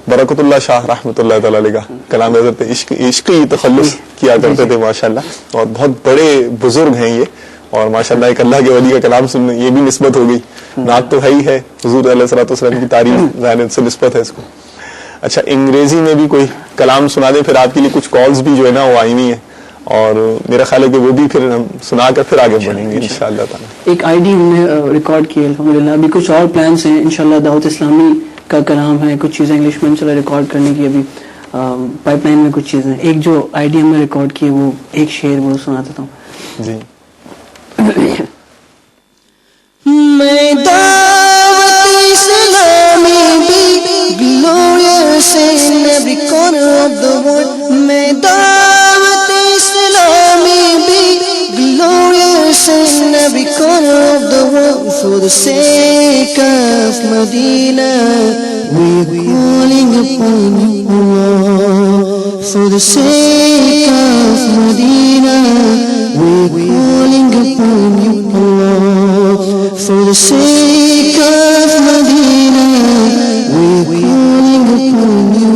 [SPEAKER 2] برکت اللہ شاہ رحمۃ اللہ تعالی علیہ کا کلام حضرت عشقی تخلص کیا کرتے تھے ماشاءاللہ, اور بہت بڑے بزرگ ہیں یہ, اور ماشاءاللہ ایک اللہ کے ولی کا کلام سننے یہ بھی نسبت ہو گئی. نعت تو ہے ہی ہے, حضور علیہ الصلوۃ والسلام کی تعریف ظاہر سے نسبت ہے اس کو. اچھا انگریزی میں بھی کوئی کلام سنا دیں, پھر آپ کے لیے کچھ کالز بھی جو ہے نا وہ آئی ہوئی ہیں, اور میرا خیال ہے کہ وہ بھی پھر ہم سنا کر پھر آگے بڑھیں گے انشاءاللہ تعالی.
[SPEAKER 3] ایک آئی ڈی ہم نے ریکارڈ کی الحمدللہ, ابھی کچھ اور پلانس ہیں انشاءاللہ. دعوت اسلامی کا کلام ہے, کچھ چیزیں انگلش میں انشاءاللہ ریکارڈ کرنے کی ابھی پائپ لائن میں کچھ چیزیں. ایک جو آئی ڈی ہم نے ریکارڈ کی ہے وہ ایک شعر وہ سنا دیتا ہوں.
[SPEAKER 2] جی
[SPEAKER 1] میں دعوت اسلامی بھی glorious in every corner of the world. میں دعوت اسلامی بھی glorious in every corner of the world. For the sake of Medina we're calling upon you Allah. For the sake of Medina we're calling upon you Allah. For the sake of Medina we're calling upon you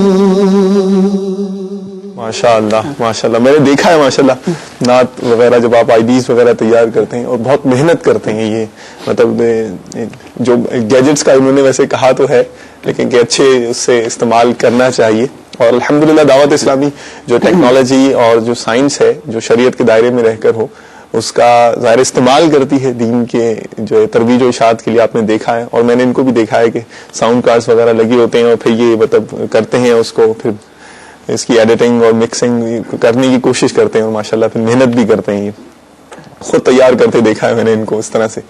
[SPEAKER 1] Allah.
[SPEAKER 2] ماشاءاللہ ماشاءاللہ, میں نے دیکھا ہے ماشاءاللہ نعت وغیرہ جب آپ آئی ڈیز وغیرہ تیار کرتے ہیں, اور بہت محنت کرتے ہیں. یہ مطلب جو گیجٹس کا انہوں نے ویسے کہا تو ہے, لیکن کہ اچھے اس سے استعمال کرنا چاہیے. اور الحمدللہ دعوت اسلامی جو ٹیکنالوجی اور جو سائنس ہے جو شریعت کے دائرے میں رہ کر ہو اس کا ظاہر استعمال کرتی ہے دین کے جو ترویج و اشاعت کے لیے. آپ نے دیکھا ہے, اور میں نے ان کو بھی دیکھا ہے کہ ساؤنڈ کارڈز وغیرہ لگے ہوتے ہیں, اور پھر یہ مطلب کرتے ہیں اس کو, پھر اس کی ایڈیٹنگ اور مکسنگ کرنے کی کوشش کرتے ہیں, اور ماشاءاللہ پھر محنت بھی کرتے ہیں. یہ خود تیار کرتے دیکھا ہے میں نے ان کو اس طرح سے.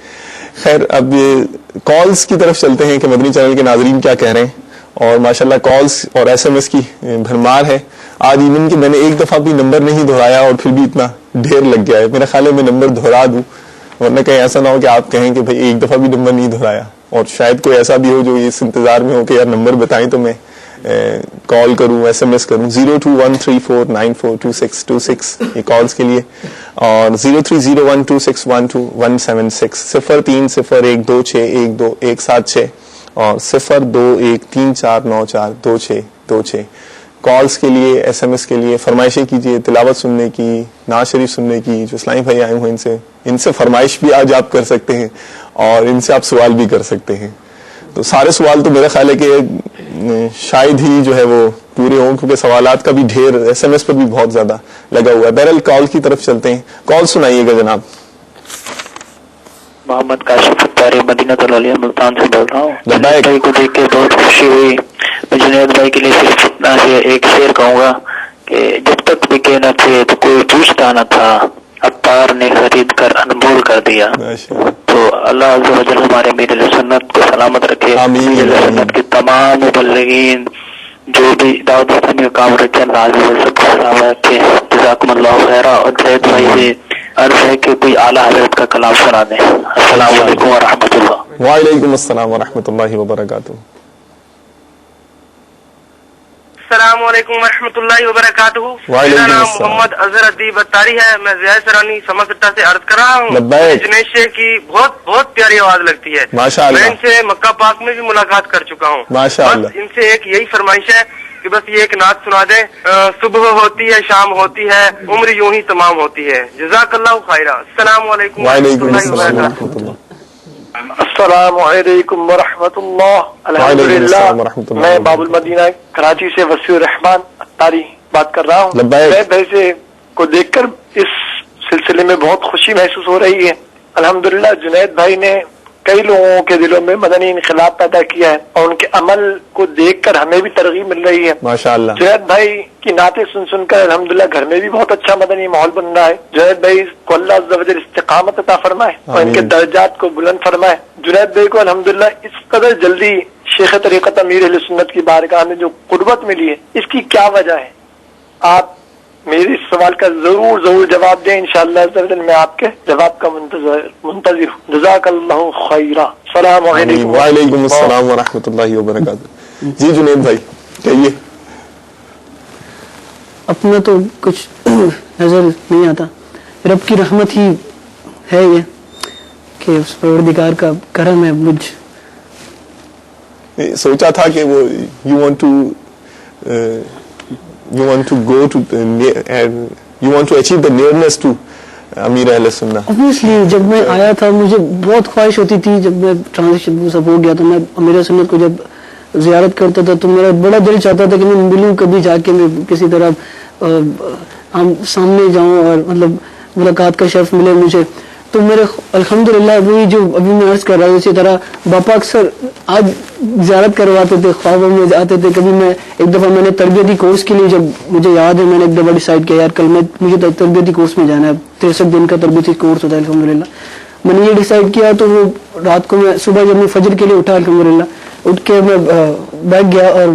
[SPEAKER 2] خیر اب یہ کالز کی طرف چلتے ہیں کہ مدنی چینل کے ناظرین کیا کہہ رہے ہیں. اور ماشاءاللہ کالز اور ایس ایم ایس کی بھرمار ہے. آج ایون کہ میں نے ایک دفعہ بھی نمبر نہیں دہرایا اور پھر بھی اتنا ڈھیر لگ گیا ہے. میرا خیال ہے میں نمبر دہرا دوں, ورنہ کہیں ایسا نہ ہو کہ آپ کہیں کہ بھائی ایک دفعہ بھی نمبر نہیں دہرایا, اور شاید کوئی ایسا بھی ہو جو اس انتظار میں ہو کہ یار نمبر بتائیں تو میں کال کروں, ایس ایم ایس کروں. 021349422626 یہ کالز کے لیے, اور 030126121176 0301261276 اور 021349422626 کالز کے لیے, ایس ایم ایس کے لیے. فرمائشیں کیجیے, تلاوت سننے کی, نعت شریف سننے کی. جو اسلامی بھائی آئے ہوئے ان سے فرمائش بھی آج آپ کر سکتے ہیں, اور ان سے آپ سوال بھی کر سکتے ہیں. تو سارے سوال تو میرا خیال ہے کہ شاید ہی جو ہے وہ پورے ہوں, کیونکہ سوالات کا بھی ڈھیر ایس ایم ایس پر بھی بہت زیادہ لگا ہوا ہے. بہرحال کال کی طرف چلتے ہیں. کال سنائیے گا جناب.
[SPEAKER 5] محمد کاشف اتاری مدینہ العالیہ ملتان سے بول رہا ہوں. جنید بھائی کو دیکھ کے بہت خوشی ہوئی. میں جنید بھائی کے لیے صرف اتنا سے ایک شعر کہوں گا کہ جب تک بکے نہ تھے تو کوئی پوچھتا نہ تھا, عطار نے خرید کر انمول کر دیا. تو اللہ عز و جل ہمارے امیر سنت کو سلامت رکھے. امیر سنت کے تمام مبلغین جو بھی دعوت اسلامی کا کام رکھتے ہیں اللہ عز و جل سب کو سلامت رکھے. جزاکم اللہ خیرہ. اور جنید بھائی سے عرض ہے کہ کوئی اعلیٰ حضرت کا کلام سنا دیں. السلام علیکم ورحمۃ اللہ.
[SPEAKER 2] وعلیکم السلام ورحمۃ اللہ وبرکاتہ.
[SPEAKER 6] السلام علیکم ورحمۃ اللہ وبرکاتہ. میرا نام محمد اظہر ادیب اتاری ہے. میں ضیاء سرانی سماسٹا سے عرض کر رہا ہوں. جنید شیخ کی بہت بہت پیاری آواز لگتی ہے. میں ان سے مکہ پاک میں بھی ملاقات کر چکا ہوں. بس ان سے ایک یہی فرمائش ہے کہ بس یہ ایک نعت سنا دیں. صبح ہوتی ہے, شام ہوتی ہے, عمر یوں ہی تمام ہوتی ہے. جزاک اللہ خیرہ. السلام علیکم ورحمۃ اللہ وبرکاتہ.
[SPEAKER 7] السلام علیکم ورحمۃ اللہ. الحمدللہ میں باب المدینہ کراچی سے وسیع الرحمان اتاری بات کر رہا ہوں. جنید بھائی سے کو دیکھ کر اس سلسلے میں بہت خوشی محسوس ہو رہی ہے. الحمدللہ جنید بھائی نے کئی لوگوں کے دلوں میں مدنی انقلاب پیدا کیا ہے, اور ان کے عمل کو دیکھ کر ہمیں بھی ترغیب مل رہی ہے.
[SPEAKER 2] ماشاءاللہ
[SPEAKER 7] جنید بھائی کی نعتیں سن سن کر الحمدللہ گھر میں بھی بہت اچھا مدنی ماحول بن رہا ہے. جنید بھائی کو اللہ عز و جل استقامت عطا فرمائے اور ان کے درجات کو بلند فرمائے. جنید بھائی کو الحمدللہ اس قدر جلدی شیخ طریقت امیر اہل سنت کی بارگاہ میں جو قربت ملی ہے, اس کی کیا وجہ ہے؟ آپ میرے اس سوال کا ضرور جواب دیں. انشاءاللہ میں آپ کے جواب کا منتظر ہوں. جزاک اللہ خیرہ. السلام علیکم.
[SPEAKER 2] وعلیکم السلام ورحمۃ اللہ وبرکاتہ. جی جنید بھائی کہیے.
[SPEAKER 3] اپنا تو کچھ نظر نہیں آتا, رب کی رحمت ہی ہے یہ کہ اس پروردگار کا کرم ہے.
[SPEAKER 2] سوچا تھا کہ وہ you want to go to you want to achieve the nearness to امیر اہل سنہ؟
[SPEAKER 3] obviously جب میں آیا تھا مجھے بہت خواہش ہوتی تھی، جب میں ٹرانزیشن سب ہو گیا تو میں امیر سنت کو جب زیارت کرتا تھا تو میرا بڑا دل چاہتا تھا کہ میں ملوں کبھی جا کے، میں کسی طرح سامنے جاؤں اور مطلب ملاقات کا شرف ملے مجھے. تو میرے الحمدللہ وہی جو ابھی میں عرض کر رہا ہوں، اسی طرح باپا اکثر آج زیارت کرواتے تھے، خوابوں میں آتے تھے. کبھی میں ایک دفعہ میں نے تربیتی کورس کے لیے، جب مجھے یاد ہے میں نے ایک دفعہ ڈیسائیڈ کیا یار کل مجھے تربیتی کورس میں جانا ہے، 63 دن کا تربیتی کورس ہوتا ہے الحمدللہ. میں نے یہ ڈیسائیڈ کیا تو وہ رات کو میں صبح جب میں فجر کے لیے اٹھا الحمدللہ، اٹھ کے میں بیٹھ گیا اور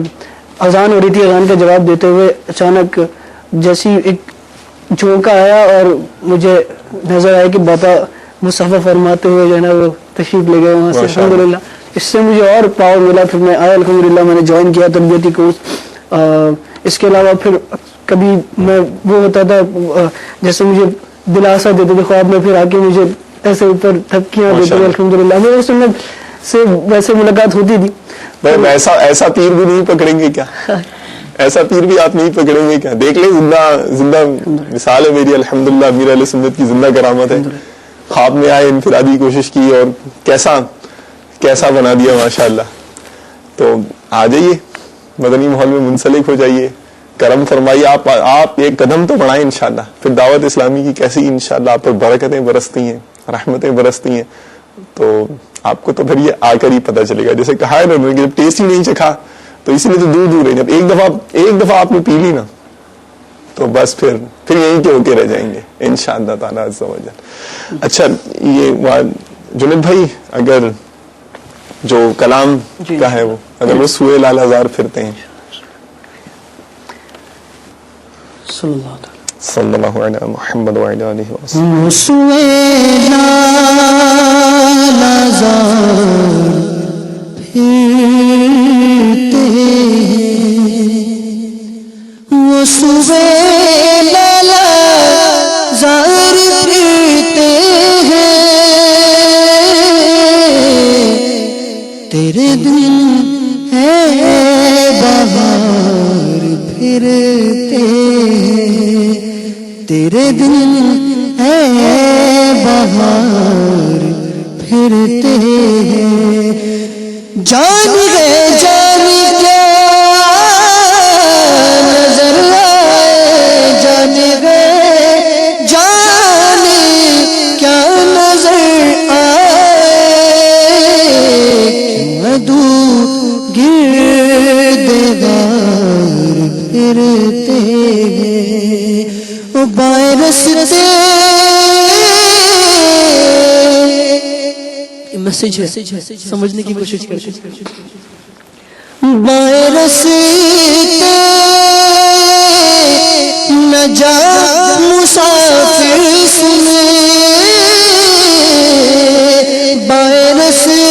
[SPEAKER 3] اذان ہو رہی تھی. اذان کا جواب دیتے ہوئے اچانک جیسی ایک جھونکا آیا اور مجھے نظر آیا کہ باپا مصحف فرماتے ہوئے جو ہے نا وہ تشریف لے گئے وہاں سے الحمدللہ. اس سے مجھے اور پاور ملا. پھر میں آیا الحمدللہ، میں نے جوائن کیا تربیتی کورس. اس کے علاوہ پھر کبھی میں وہ ہوتا تھا جیسے مجھے دلاسا دیتے تھے خواب میں، پھر آ کے مجھے ایسے اوپر تھپکیاں دیتے تھے الحمدللہ. میرے سنت سے ویسے ملاقات ہوتی تھی.
[SPEAKER 2] ایسا تیر بھی نہیں پکڑیں گے کیا؟ ایسا تیر بھی آپ نہیں پکڑیں گے کیا؟ دیکھ لیں، زندہ مثال ہے میری الحمدللہ. امیر اہل سنت کی زندہ کرامت ہے. خواب میں آئے، انفرادی کوشش کی اور کیسا بنا دیا ماشاءاللہ. تو آ جائیے مدنی ماحول میں منسلک ہو جائیے، کرم فرمائیے. آپ ایک قدم تو بڑھائیں انشاءاللہ. پھر دعوت اسلامی کی کیسی انشاءاللہ آپ پر برکتیں برستی ہیں، رحمتیں برستی ہیں. تو آپ کو تو پھر یہ آ کر ہی پتہ چلے گا. جیسے کہا ہے نا کہ جب ٹیسٹ ہی نہیں چکھا تو اسی لیے تو دور ہے. جب ایک دفعہ آپ نے پی لی نا تو بس پھر یہیں کے ہو کے رہ جائیں گے انشاءاللہ تعالی عز و جل. اچھا یہ جنید بھائی، اگر جو کلام کا ہے وہ اگر وہ سوئے لال ہزار پھرتے ہیں صلی اللہ علیہ محمد وعلی آلہ وسلم،
[SPEAKER 1] سوئے لال ہزار پھرتے وہ سوئے لال ہزار پھرتے ہیں، تیرے دن ہے بہار پھرتے ہیں، تیرے دن ہے بہار پھرتے ہیں. جان گئے جان کیا نظر آئے، جان گئے جان کیا نظر مدو گرد غار پھرتے ہیں، وہ بائیں رستے
[SPEAKER 3] میسج ہے، سمجھنے کی کوشش کرتے.
[SPEAKER 1] بائیں رستے نہ جا مسافر سنے، بائیں رستے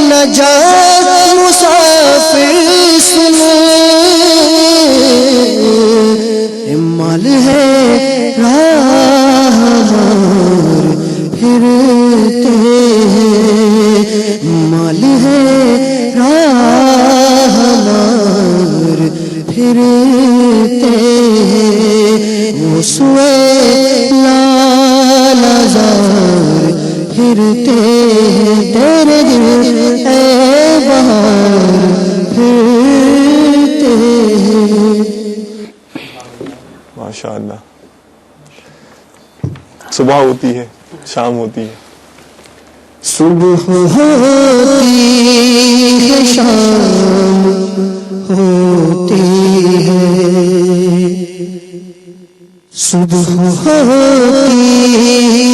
[SPEAKER 1] نہ جا مسافر سنے، مال ہے راہ ہمار پھرتے ہیں، مال ہے راہ ہمار پھرتے ہیں، وہ سوئے لال ہزار پھرتے ہیں، تیرے دل اے بہار پھرتے ہیں.
[SPEAKER 2] ماشاءاللہ. صبح ہوتی ہے، شام ہوتی ہے،
[SPEAKER 1] صبح ہوتی ہے شام ہوتی ہے، صبح ہوتی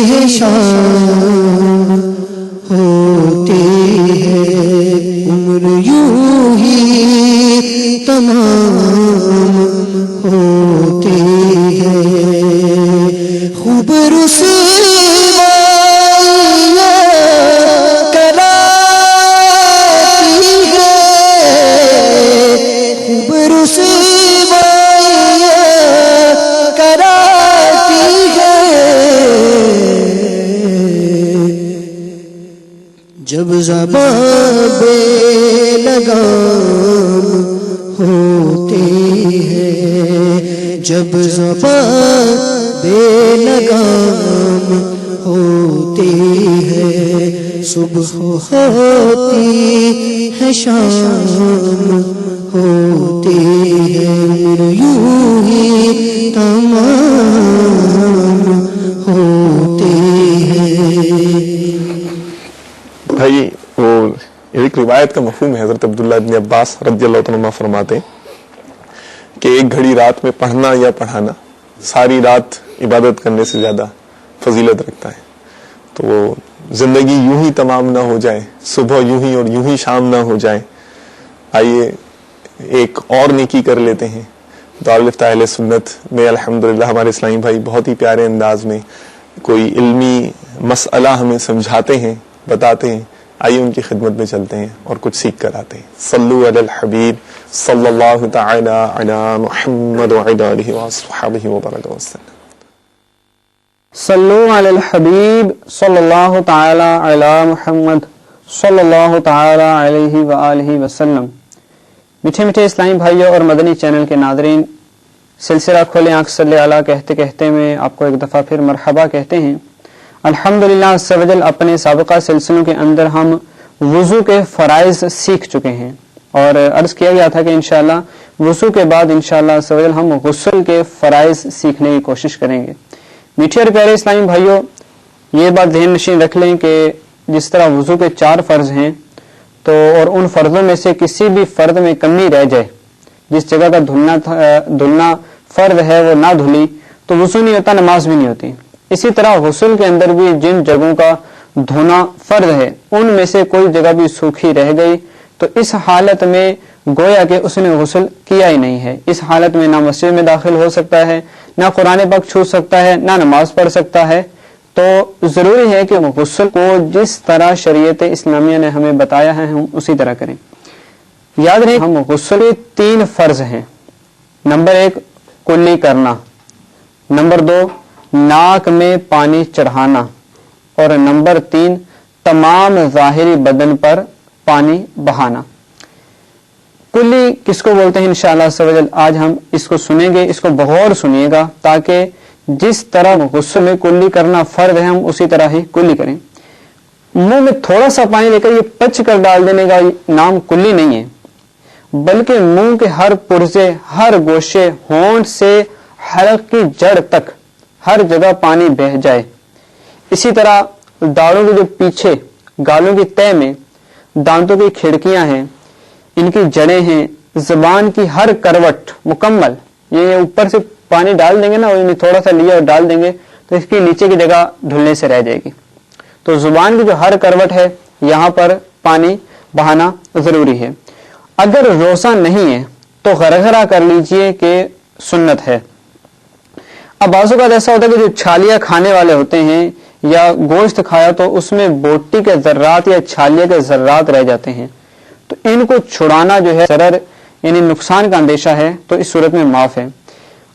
[SPEAKER 1] ہے شام ہوتی ہے، عمر یوں ہی تمام ہوتی ہے، خوب زبان بے لگام ہوتی ہے، جب زبان بے لگام ہوتی ہے، صبح ہوتی ہے شام ہوتی ہے، یوں ہی تمام ہوتی ہے۔
[SPEAKER 2] بھائی وہ ایک روایت کا مفہوم ہے، حضرت عبداللہ ابن عباس رضی اللہ عنہ فرماتے ہیں کہ ایک گھڑی رات میں پڑھنا یا پڑھانا ساری رات عبادت کرنے سے زیادہ فضیلت رکھتا ہے۔ تو وہ زندگی یوں ہی تمام نہ ہو جائے، صبح یوں ہی اور یوں ہی شام نہ ہو جائے، آئیے ایک اور نیکی کر لیتے ہیں۔ دارالفتہ اہل سنت میں الحمدللہ ہمارے اسلامی بھائی بہت ہی پیارے انداز میں کوئی علمی مسئلہ ہمیں سمجھاتے ہیں، بتاتے ہیں، آئیے ان کی خدمت میں چلتے ہیں اور کچھ سیکھ کر آتے ہیں۔ صلو علی الحبیب صلی اللہ تعالی علی محمد وعلی آلہ وصحبہ وبارک وسلم۔
[SPEAKER 3] صلو علی الحبیب صلی اللہ تعالی علی محمد صلی اللہ تعالی علیہ وآلہ وسلم۔ میٹھے میٹھے اسلامی بھائیوں اور مدنی چینل کے ناظرین، سلسلہ کھولے آنکھ صلی اللہ کہتے کہتے میں آپ کو ایک دفعہ پھر مرحبا کہتے ہیں۔ الحمدللہ عز و جل اپنے سابقہ سلسلوں کے اندر ہم وضو کے فرائض سیکھ چکے ہیں، اور عرض کیا گیا تھا کہ انشاءاللہ وضو کے بعد انشاءاللہ عز و جل ہم غسل کے فرائض سیکھنے کی کوشش کریں گے۔ میٹھے اور پیارے اسلامی بھائیوں، یہ بات ذہن نشین رکھ لیں کہ جس طرح وضو کے 4 فرض ہیں، تو اور ان فرضوں میں سے کسی بھی فرض میں کمی رہ جائے، جس جگہ کا دھلنا فرض ہے وہ نہ دھلی تو وضو نہیں ہوتا، نماز بھی نہیں ہوتی۔ اسی طرح غسل کے اندر بھی جن جگہوں کا دھونا فرض ہے ان میں سے کوئی جگہ بھی سوکھی رہ گئی تو اس حالت میں گویا کہ اس نے غسل کیا ہی نہیں ہے۔ اس حالت میں نہ مسجد میں داخل ہو سکتا ہے، نہ قرآن پاک چھو سکتا ہے، نہ نماز پڑھ سکتا ہے۔ تو ضروری ہے کہ غسل کو جس طرح شریعت اسلامیہ نے ہمیں بتایا ہے ہم اسی طرح کریں۔ یاد رہیں ہم غسل کے 3 فرض ہیں۔ نمبر 1 کلی کرنا، نمبر 2 ناک میں پانی چڑھانا، اور نمبر 3 تمام ظاہری بدن پر پانی بہانا۔ کلی کس کو بولتے ہیں انشاءاللہ عز و جل آج ہم اس کو سنیں گے، اس کو بغور سنیے گا، تاکہ جس طرح غسل میں کلی کرنا فرض ہے ہم اسی طرح ہی کلی کریں۔ منہ میں تھوڑا سا پانی لے کر یہ پچ کر ڈال دینے کا نام کلی نہیں ہے، بلکہ منہ کے ہر پرزے، ہر گوشے، ہونٹ سے حلق کی جڑ تک ہر جگہ پانی بہہ جائے۔ اسی طرح داڑھوں کے جو پیچھے گالوں کی تہ میں دانتوں کی کھڑکیاں ہیں، ان کی جڑیں ہیں، زبان کی ہر کروٹ مکمل، یہ اوپر سے پانی ڈال دیں گے نا، اور تھوڑا سا لیا اور ڈال دیں گے تو اس کی نیچے کی جگہ دھلنے سے رہ جائے گی۔ تو زبان کی جو ہر کروٹ ہے یہاں پر پانی بہانا ضروری ہے۔ اگر روزہ نہیں ہے تو غرغرہ کر لیجئے کہ سنت ہے۔ اب بعض اوقات ایسا ہوتا ہے کہ جو چھالیاں کھانے والے ہوتے ہیں یا گوشت کھایا تو اس میں بوٹی کے ذرات یا چھالیہ کے ذرات رہ جاتے ہیں، تو ان کو چھڑانا جو ہے ضرر یعنی نقصان کا اندیشہ ہے، تو اس صورت میں معاف ہے۔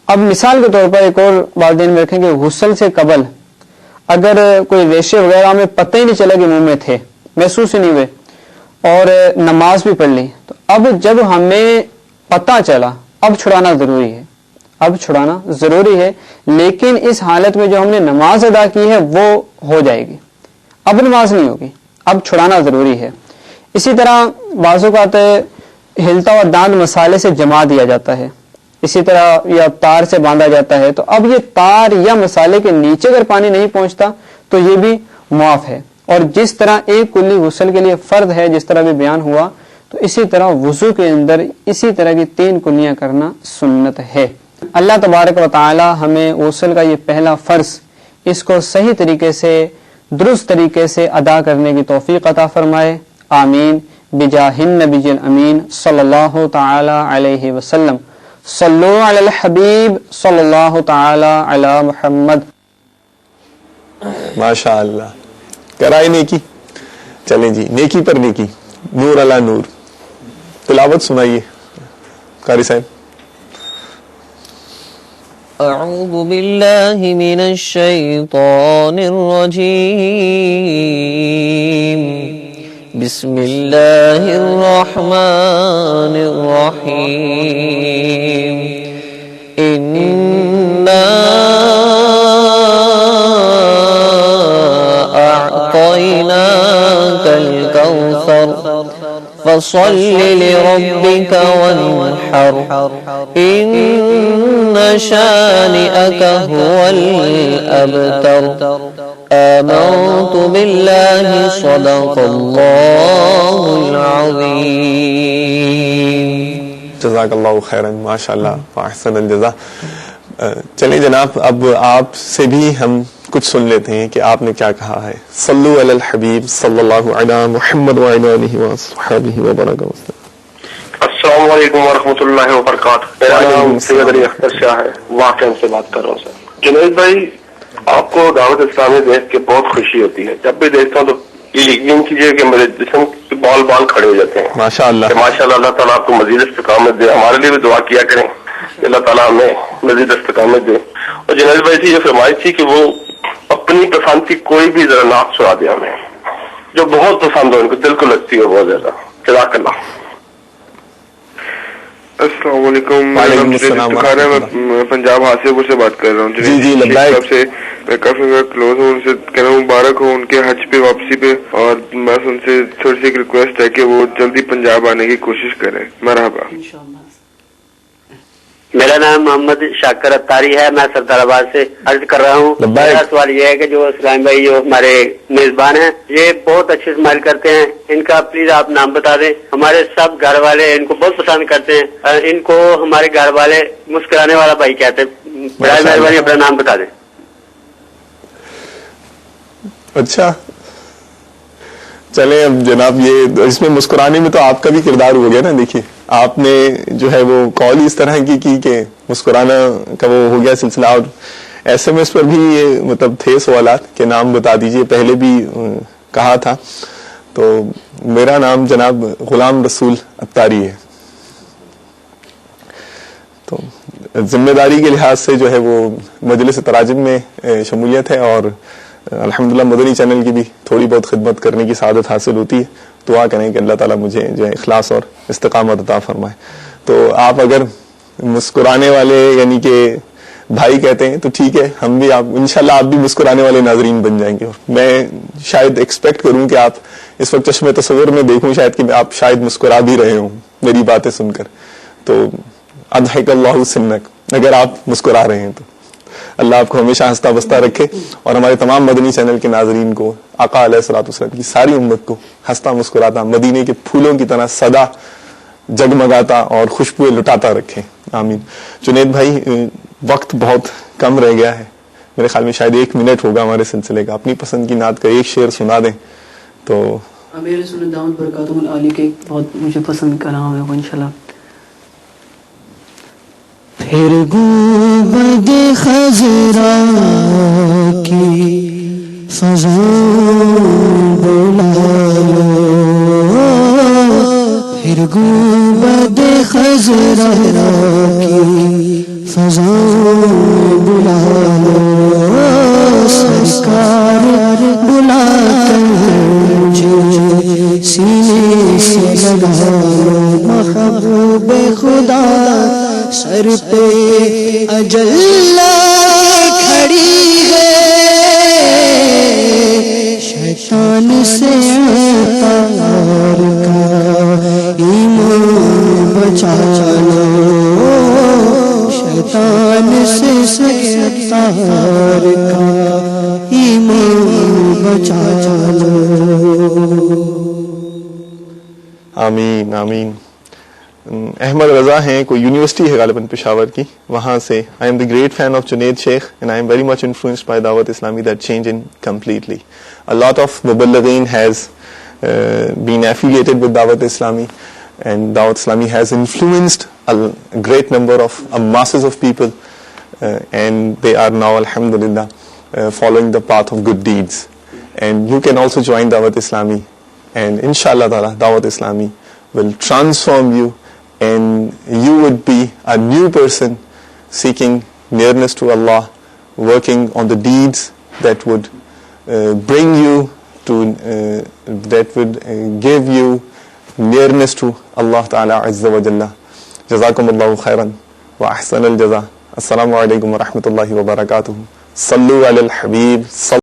[SPEAKER 3] اب مثال کے طور پر ایک اور بات ذہن میں رکھیں کہ غسل سے قبل اگر کوئی ریشے وغیرہ ہمیں پتہ ہی نہیں چلا کہ منہ میں تھے، محسوس ہی نہیں ہوئے، اور نماز بھی پڑھ لی، تو اب جب ہمیں پتہ چلا اب چھڑانا ضروری ہے، اب چھڑانا ضروری ہے، لیکن اس حالت میں جو ہم نے نماز ادا کی ہے وہ ہو جائے گی، اب نماز نہیں ہوگی، اب چھڑانا ضروری ہے۔ اسی طرح بعض اوقات ہلتا ہوا دانت مسالے سے جما دیا جاتا ہے، اسی طرح یا تار سے باندھا جاتا ہے، تو اب یہ تار یا مسالے کے نیچے اگر پانی نہیں پہنچتا تو یہ بھی معاف ہے۔ اور جس طرح ایک کلی غسل کے لیے فرض ہے، جس طرح بھی بیان ہوا، تو اسی طرح وضو کے اندر اسی طرح کی 3 کلیاں کرنا سنت ہے۔ اللہ تبارک و تعالی ہمیں غسل کا یہ پہلا فرض اس کو صحیح طریقے سے، درست طریقے سے ادا کرنے کی توفیق عطا فرمائے، آمین، بجاہ النبی الامین صلی اللہ تعالی علیہ وسلم۔ صلو علی الحبیب صلی اللہ تعالی علی محمد۔
[SPEAKER 2] ماشاء اللہ، کرائے نیکی۔ چلیں جی، نیکی پر نیکی، نور علی نور۔ تلاوت سنائیے قاری صاحب۔
[SPEAKER 8] اعوذ باللہ من الشیطان الرجیم، بسم الله الرحمن الرحيم إنا أعطيناك الكوثر فصل لربك وانحر إن شانئك هو الأبتر آمنت بالله صدق الله العظيم.
[SPEAKER 2] جزاک اللہ خیرن، ماشاء اللہ، احسن الجزا. چلیں جناب، اب آپ سے بھی ہم کچھ سن لیتے ہیں کہ آپ نے کیا کہا ہے. صلو علی الحبیب صلی اللہ علی محمد وعلی آلہ وصحبہ وبارک وسلم.
[SPEAKER 9] السلام علیکم ورحمۃ اللہ وبرکاتہ. میرا نام سید علی اختر شاہ ہے، واقعہ سے بات کر رہا ہوں. سر جنید بھائی، آپ کو دعوت اسلامی دیکھ کے بہت خوشی ہوتی ہے. جب بھی دیکھتا ہوں تو یہ یقین کیجیے کہ میرے جسم کے بال کھڑے ہو جاتے ہیں.
[SPEAKER 2] ماشاء اللہ،
[SPEAKER 9] ماشاء اللہ. اللہ تعالیٰ آپ کو مزید استقامت دے. ہمارے لیے بھی دعا کیا کریں کہ اللہ تعالیٰ ہمیں مزید استقامت دے. اور جنید بھائی سے یہ فرمائش تھی کہ وہ اپنی پسند کی کوئی بھی ذرا نعت سنا دے ہمیں، جو بہت پسند ہو، ان کو دل کو لگتی ہے بہت زیادہ. جزاک اللہ.
[SPEAKER 10] السلام علیکم.
[SPEAKER 2] وعلیکم السلام.
[SPEAKER 10] میں پنجاب ہاسے پور سے بات کر رہا ہوں.
[SPEAKER 2] جی
[SPEAKER 10] صاحب سے میں کافی کلوز ہوں، ان سے کہنا مبارک ہو ان کے حج پہ واپسی پہ، اور بس ان سے تھوڑی سی ریکویسٹ ہے کہ وہ جلدی پنجاب آنے کی کوشش کریں. مرحبا.
[SPEAKER 11] میرا نام محمد شاکر اتاری ہے، میں سردار آباد سے عرض کر رہا ہوں. میرا سوال یہ ہے کہ جو اسلام بھائی جو ہمارے میزبان ہیں یہ بہت اچھے اسمائل کرتے ہیں، ان کا پلیز آپ نام بتا دیں. ہمارے سب گھر والے ان کو بہت پسند کرتے ہیں. ان کو ہمارے گھر والے مسکرانے والا بھائی کہتے ہیں. برائے مہربانی اپنا نام بتا دیں.
[SPEAKER 2] اچھا چلیں اب جناب، یہ اس میں مسکرانے میں تو آپ کا بھی کردار ہو گیا نا. دیکھیے آپ نے جو ہے وہ کال اس طرح کی کہ مسکرانا کا وہ ہو گیا سلسلہ. اور ایس ایم ایس پر بھی یہ مطلب تھے سوالات کہ نام بتا دیجئے، پہلے بھی کہا تھا. تو میرا نام جناب غلام رسول اتاری ہے. تو ذمہ داری کے لحاظ سے جو ہے وہ مجلس تراجم میں شمولیت ہے، اور الحمدللہ مدنی چینل کی بھی تھوڑی بہت خدمت کرنے کی سعادت حاصل ہوتی ہے. دعا کریں کہ اللہ تعالیٰ مجھے جو ہے اخلاص اور استقامت عطا فرمائے. تو آپ اگر مسکرانے والے یعنی کہ بھائی کہتے ہیں تو ٹھیک ہے، ہم بھی آپ انشاءاللہ آپ بھی مسکرانے والے ناظرین بن جائیں گے. میں شاید ایکسپیکٹ کروں کہ آپ اس وقت چشم تصور میں دیکھوں شاید کہ آپ شاید مسکرا بھی رہے ہوں میری باتیں سن کر. تو اضحک اللہ سنک، اگر آپ مسکرا رہے ہیں تو اللہ آپ کو ہمیشہ ہنستا بستا رکھے، اور ہمارے تمام مدنی چینل کے ناظرین کو، آقا علیہ الصلوۃ والسلام کی ساری امت کو ہنستا مسکراتا، مدینے کے پھولوں کی طرح سدا جگمگاتا اور خوشبوئیں لٹاتا رکھے. آمین. جنید بھائی، وقت بہت کم رہ گیا ہے، میرے خیال میں شاید 1 منٹ ہوگا ہمارے سلسلے کا. اپنی پسند کی نعت کا ایک شعر سنا دیں. تو
[SPEAKER 3] امیر سنت دعوت برکاتہ العالی کے بہت مجھے پسند کلام ہے وہ انشاءاللہ.
[SPEAKER 1] پھر گنبد خضرا کی فضا بلا لو، پھر گنبد خضرا کی فضا بلا لو، سرکار بلا کر مجھے سینے سے لگا لو. محبوب خدا سر پہ اجل کھڑی ہے، شیطان سے تار کا ایمان بچا لو، شیطان سے تار کا ایمان بچا لو.
[SPEAKER 2] آمین آمین. احمد رضا ہیں، کوئی یونیورسٹی ہے غالباً پشاور کی، وہاں سے. I am the great fan of Junaid Sheikh and I am very much influenced by Dawat Islami that changed in completely. A lot of Muballighin has been affiliated with Dawat Islami, and Dawat Islami has influenced a great number of masses of people, and they are now alhamdulillah following the path of good deeds. And you can also join Dawat Islami, and inshallah ta'ala Dawat Islami will transform you, and you would be a new person seeking nearness to Allah, working on the deeds that would bring you that would give you nearness to Allah Ta'ala Azza wa Jalla. Jazakumullahu khairan wa ahsan al-jaza. Assalamu alaikum wa rahmatullahi wa barakatuh. Sallu ala al-habib.